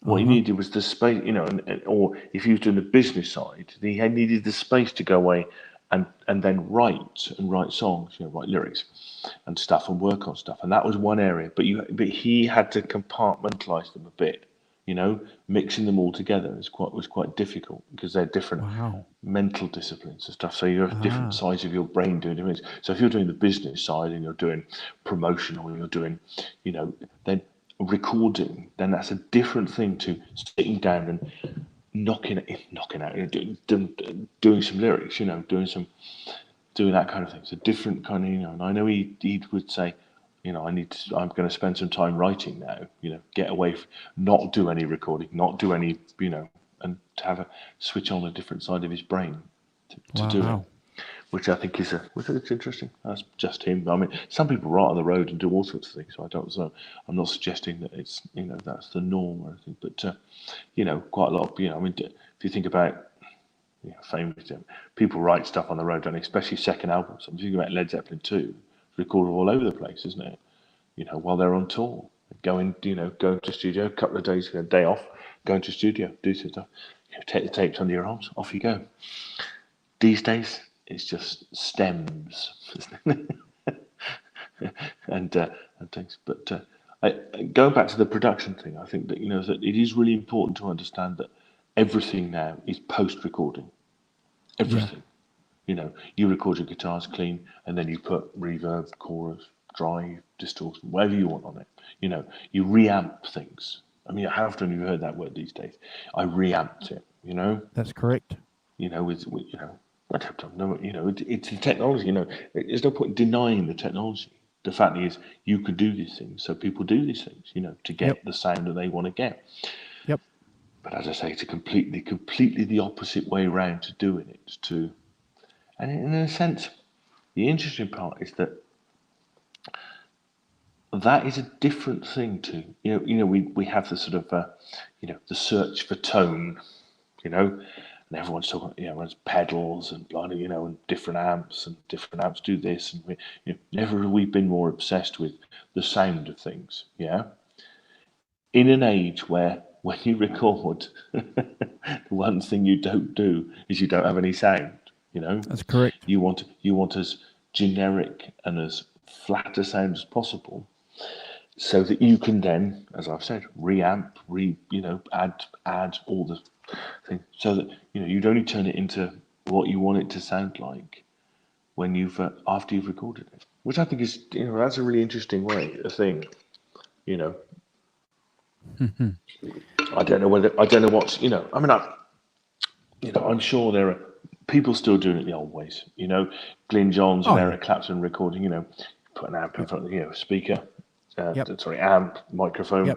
What he needed was the space, or if he was doing the business side, he needed the space to go away and then write songs, write lyrics and stuff and work on stuff. And that was one area, but he had to compartmentalize them a bit. Mixing them all together was quite difficult because they're different mental disciplines and stuff. So you have different sides of your brain doing different things. So if you're doing the business side and you're doing promotion, or you're doing, then recording, then that's a different thing to sitting down and knocking out, doing some lyrics, doing that kind of thing. It's a different kind of, and I know he would say, I'm going to spend some time writing now, get away, not do any recording, not do any, and to have a switch on a different side of his brain to do it. Wow. Which I think it's interesting. That's just him. I mean, some people write on the road and do all sorts of things. So I'm not suggesting that it's that's the norm or anything. But quite a lot of I mean, if you think about famous people write stuff on the road, and especially second albums. I'm thinking about Led Zeppelin 2, recorded all over the place, isn't it? While they're on tour, going to studio, a couple of days, a day off, going to studio, do some stuff. Take the tapes under your arms, off you go. These days, it's just stems and things. But going back to the production thing, I think that that it is really important to understand that everything now is post-recording. Everything. You record your guitars clean, and then you put reverb, chorus, drive, distortion, whatever you want on it. You reamp things. I mean, how often have you heard that word these days? I reamped it. That's correct. I don't know. It's the technology. There's no point denying the technology. The fact is, you could do these things, so people do these things. To get the sound that they want to get. Yep. But as I say, it's a completely the opposite way around to doing it. And in a sense, the interesting part is that is a different thing to we have the sort of the search for tone, and everyone's talking, everyone's pedals and and different amps do this, and never have we been more obsessed with the sound of things, in an age where when you record, the one thing you don't do is you don't have any sound. That's correct. You want as generic and as flat a sound as possible, so that you can then, as I've said, reamp, add all the things, so that you'd only turn it into what you want it to sound like when after you've recorded it, which I think is that's a really interesting a thing. I don't know what's I mean I'm sure there are people still doing it the old ways. Glyn Johns and Eric Clapton recording. Put an amp in front of the speaker. Amp, microphone.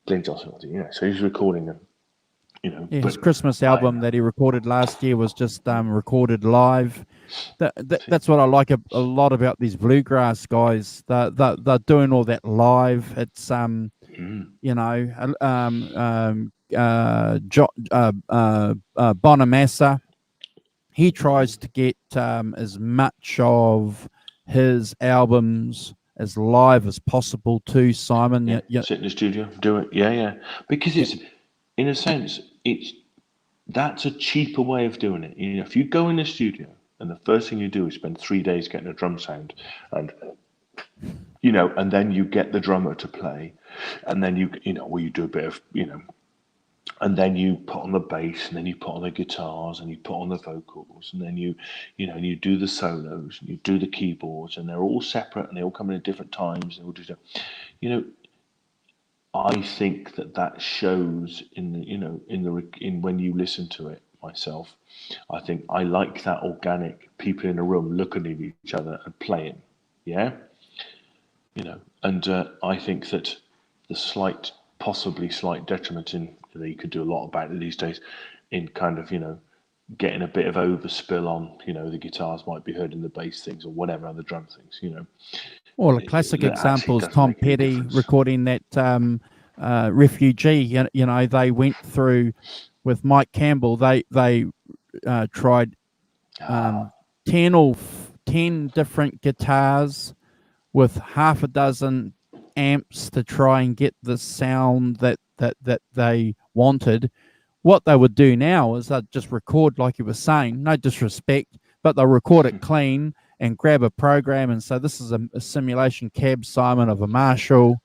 Glyn Johnson. So he's recording them. His Christmas album that he recorded last year was just recorded live. That's what I like a lot about these bluegrass guys. They're doing all that live. It's Bonamassa. He tries to get as much of his albums as live as possible too, Simon. Sit in the studio, do it. Because it's, in a sense, that's a cheaper way of doing it. If you go in the studio and the first thing you do is spend 3 days getting a drum sound, and and then you get the drummer to play, and then you do a bit of and then you put on the bass, and then you put on the guitars, and you put on the vocals, and then you do the solos, and you do the keyboards, and they're all separate, and they all come in at different times, and all do stuff. I think that shows in when you listen to it. Myself, I think I like that organic people in a room looking at each other and playing, and I think that the possibly slight detriment in you could do a lot about it these days, in kind of getting a bit of overspill on the guitars might be heard in the bass things or whatever other drum things. Well, a classic example is Tom Petty recording that Refugee. They went through with Mike Campbell. They tried 10 different guitars with half a dozen amps to try and get the sound that they wanted. What they would do now is they'd just record, like you were saying, no disrespect, but they'll record it clean and grab a program and say, this is a simulation cab, Simon, of a Marshall.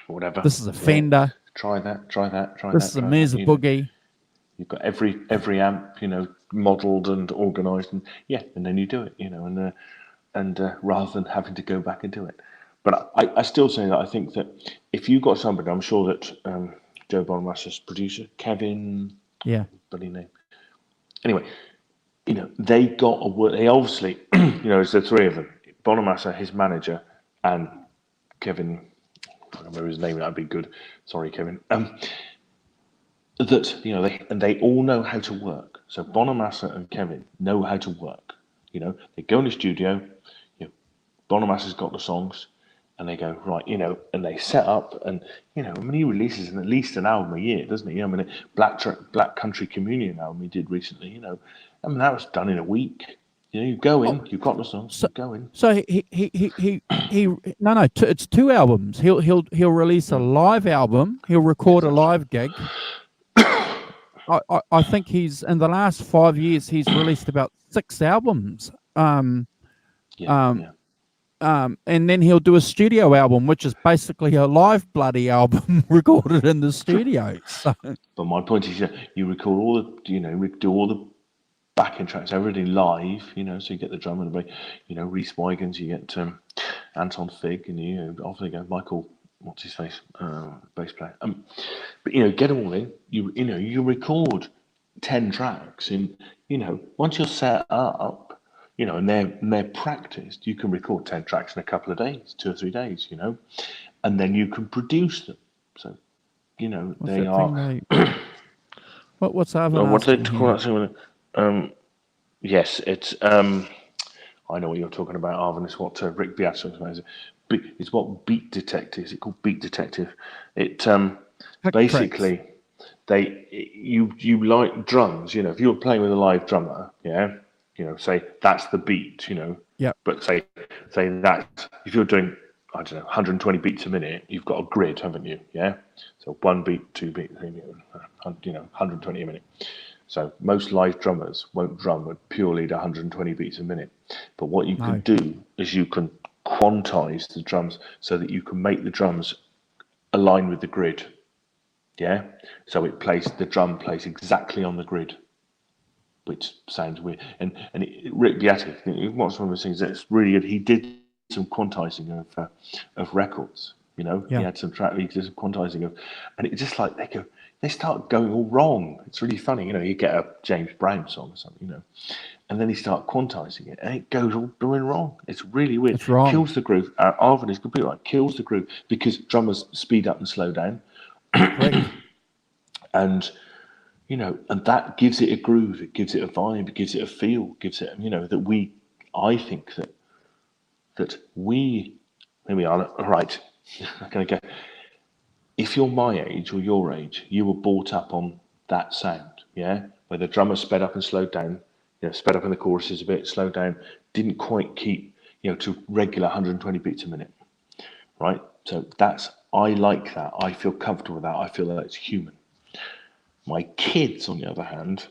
Whatever. This is a Fender. Try that. This is a Mesa Boogie. You've got every amp, modelled and organised, and then you do it, and rather than having to go back and do it. But I still say that I think that if you got somebody, I'm sure that Joe Bonamassa's producer, Kevin Yeah. Bloody name. Anyway, they got a word. They obviously, it's the three of them: Bonamassa, his manager, and Kevin. I don't remember his name. That'd be good. Sorry, Kevin. They all know how to work. So Bonamassa and Kevin know how to work. They go in the studio. Bonamassa's got the songs, and they go right. And they set up, and he releases at least an album a year, doesn't he? Black Country Communion album he did recently. That was done in a week. You go in, you've got the songs, you go in. So it's 2 albums. He'll release a live album. He'll record a live gig. I think he's in the last 5 years he's released about 6 albums. And then he'll do a studio album, which is basically a live bloody album recorded in the studio. So. But my point is, you record all the, do all the backing tracks, everything live, so you get the drum and the bass, Reese Wygans, you get Anton Fig, and off they go, Michael, what's his face, bass player. But get them all in. You record 10 tracks, and once you're set up, and they're practiced, you can record 10 tracks in a couple of days, 2 or 3 days, and then you can produce them. So, they are. What's Arvin? What they call that? Yes, it's. I know what you're talking about, Arvin. It's what Rick Beato talks about. It's what Beat Detective. Is it called Beat Detective? It basically you like drums. If you're playing with a live drummer, say that's the beat. Yeah. But say that if you're doing 120 beats a minute, you've got a grid, haven't you? Yeah. So 1 beat, 2 beats, 3 beats, 120 a minute. So most live drummers won't drum with purely at 120 beats a minute. But what you can do is you can quantize the drums so that you can make the drums align with the grid. Yeah. So the drum plays exactly on the grid, which sounds weird. And Rick Beato, what's one of those things that's really good. He did some quantizing of records. He had some he did some quantizing of, and it's just like they start going all wrong. It's really funny. You get a James Brown song or something, and then he start quantizing it, and it goes all doing wrong. It's really weird. It's wrong. Kills the groove. Arvin is completely right. Kills the groove because drummers speed up and slow down. And and that gives it a groove, it gives it a vibe, it gives it a feel, gives it, I think that we, maybe are right. I'm going to go. If you're my age or your age, you were brought up on that sound, where the drummer sped up and slowed down, sped up in the choruses a bit, slowed down, didn't quite keep, to regular 120 beats a minute, right? So I like that. I feel comfortable with that. I feel that it's human. My kids, on the other hand,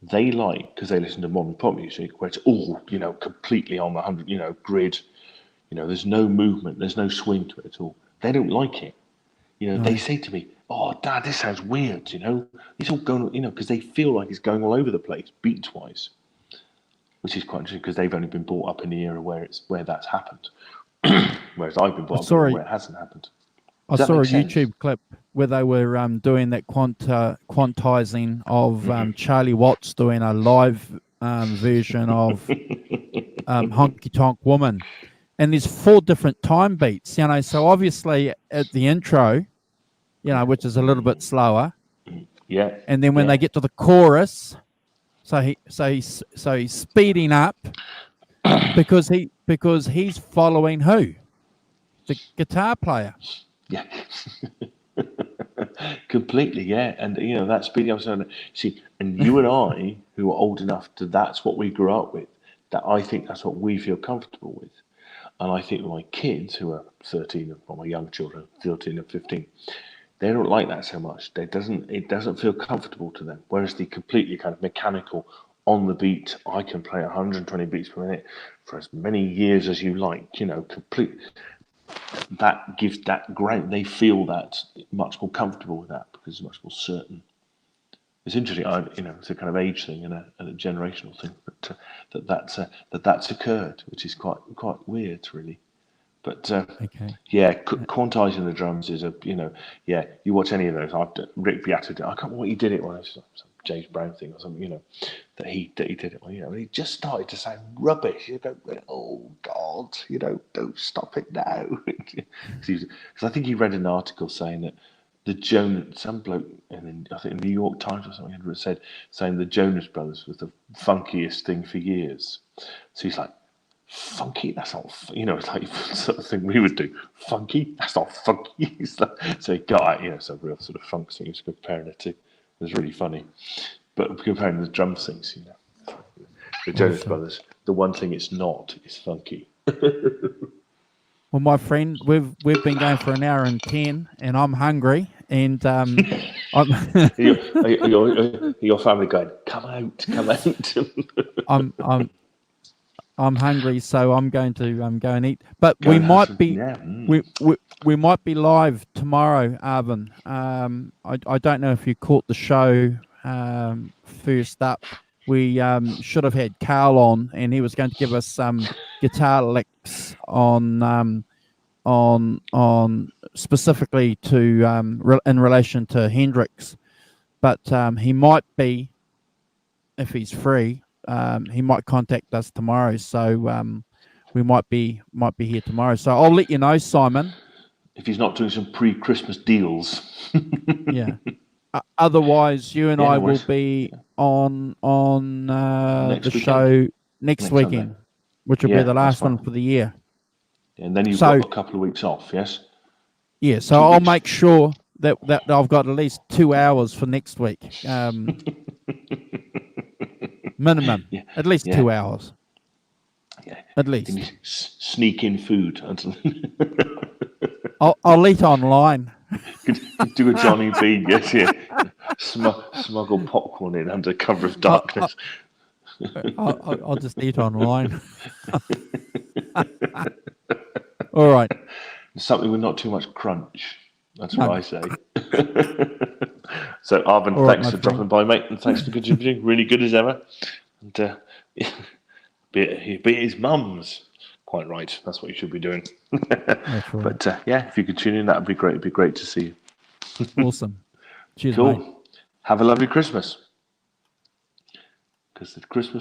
they because they listen to modern pop music where it's all, completely on the 100, grid. There's no movement, there's no swing to it at all. They don't like it. They say to me, "Oh, Dad, this sounds weird." It's all going, because they feel like it's going all over the place, beat-wise, which is quite interesting because they've only been brought up in the era where that's happened, whereas I've been brought up in where it hasn't happened. I saw a YouTube clip where they were doing that quantizing of Charlie Watts doing a live version of Honky Tonk Woman. And there's 4 different time beats, so obviously at the intro, which is a little bit slower. Yeah. And then when they get to the chorus, so he's speeding up because he's following who? The guitar player. Yeah, completely. Yeah, and that speeding up. See, and you and I, who are old enough that's what we grew up with. That I think that's what we feel comfortable with, and I think my kids, who are 13, or my young children, 13 and 15, they don't like that so much. It doesn't feel comfortable to them. Whereas the completely kind of mechanical, on the beat, I can play 120 beats per minute for as many years as you like. Complete. That gives that ground. They feel that much more comfortable with that because it's much more certain. It's interesting. It's a kind of age thing and a generational thing, but that's occurred, which is quite weird, really. But Okay. yeah, quantizing the drums is you watch any of those. Rick Beato did. I can't remember what he did it when it was some James Brown thing or something. That he did it. And he just started to sound rubbish. You go, oh God, don't stop it now. Because I think he read an article saying that some bloke, and then I think the New York Times or something had said, saying the Jonas Brothers was the funkiest thing for years. So he's like, funky? That's not, it's like the sort of thing we would do. Funky? That's not funky. So he got it, some real sort of funk thing he was comparing it to. It was really funny. But comparing the drum things, the Jonas Brothers, the one thing it's not is funky. Well, my friend, we've been going for an hour and 10, and I'm hungry, and I'm your family going, come out. I'm hungry, so I'm going to go and eat. But Go we and have might some, be yeah. we might be live tomorrow, Arvin. I don't know if you caught the show. First up, we should have had Carl on, and he was going to give us some guitar licks on specifically to in relation to Hendrix, but he might be, if he's free, he might contact us tomorrow. So we might be here tomorrow. So I'll let you know, Simon. If he's not doing some pre-Christmas deals. Yeah. Otherwise, you and Yeah, I no will worries. be on Next the weekend? show next weekend, Sunday. which will be Yeah, the that's last one fine. for the year. And then you've So got a couple of weeks off, yes? yeah, so 2 I'll weeks. make sure that I've got at least 2 hours for next week. Minimum, Yeah, at least yeah, 2 hours, yeah. at Can you least. sneak in food? I'll eat online. could do a Johnny B, yes, yeah. Smuggle popcorn in under cover of darkness. I'll just eat online. All right. Something with not too much crunch. That's what No. I say. So, Arvin, All right, thanks my for friend. dropping by, mate, and thanks for contributing. Really good as ever. And be his mum's. Quite right. That's what you should be doing. That's right. But yeah, if you could tune in, that would be great. It'd be great to see you. Awesome. Cheers, mate. Cool. Have a lovely Christmas. Because the Christmas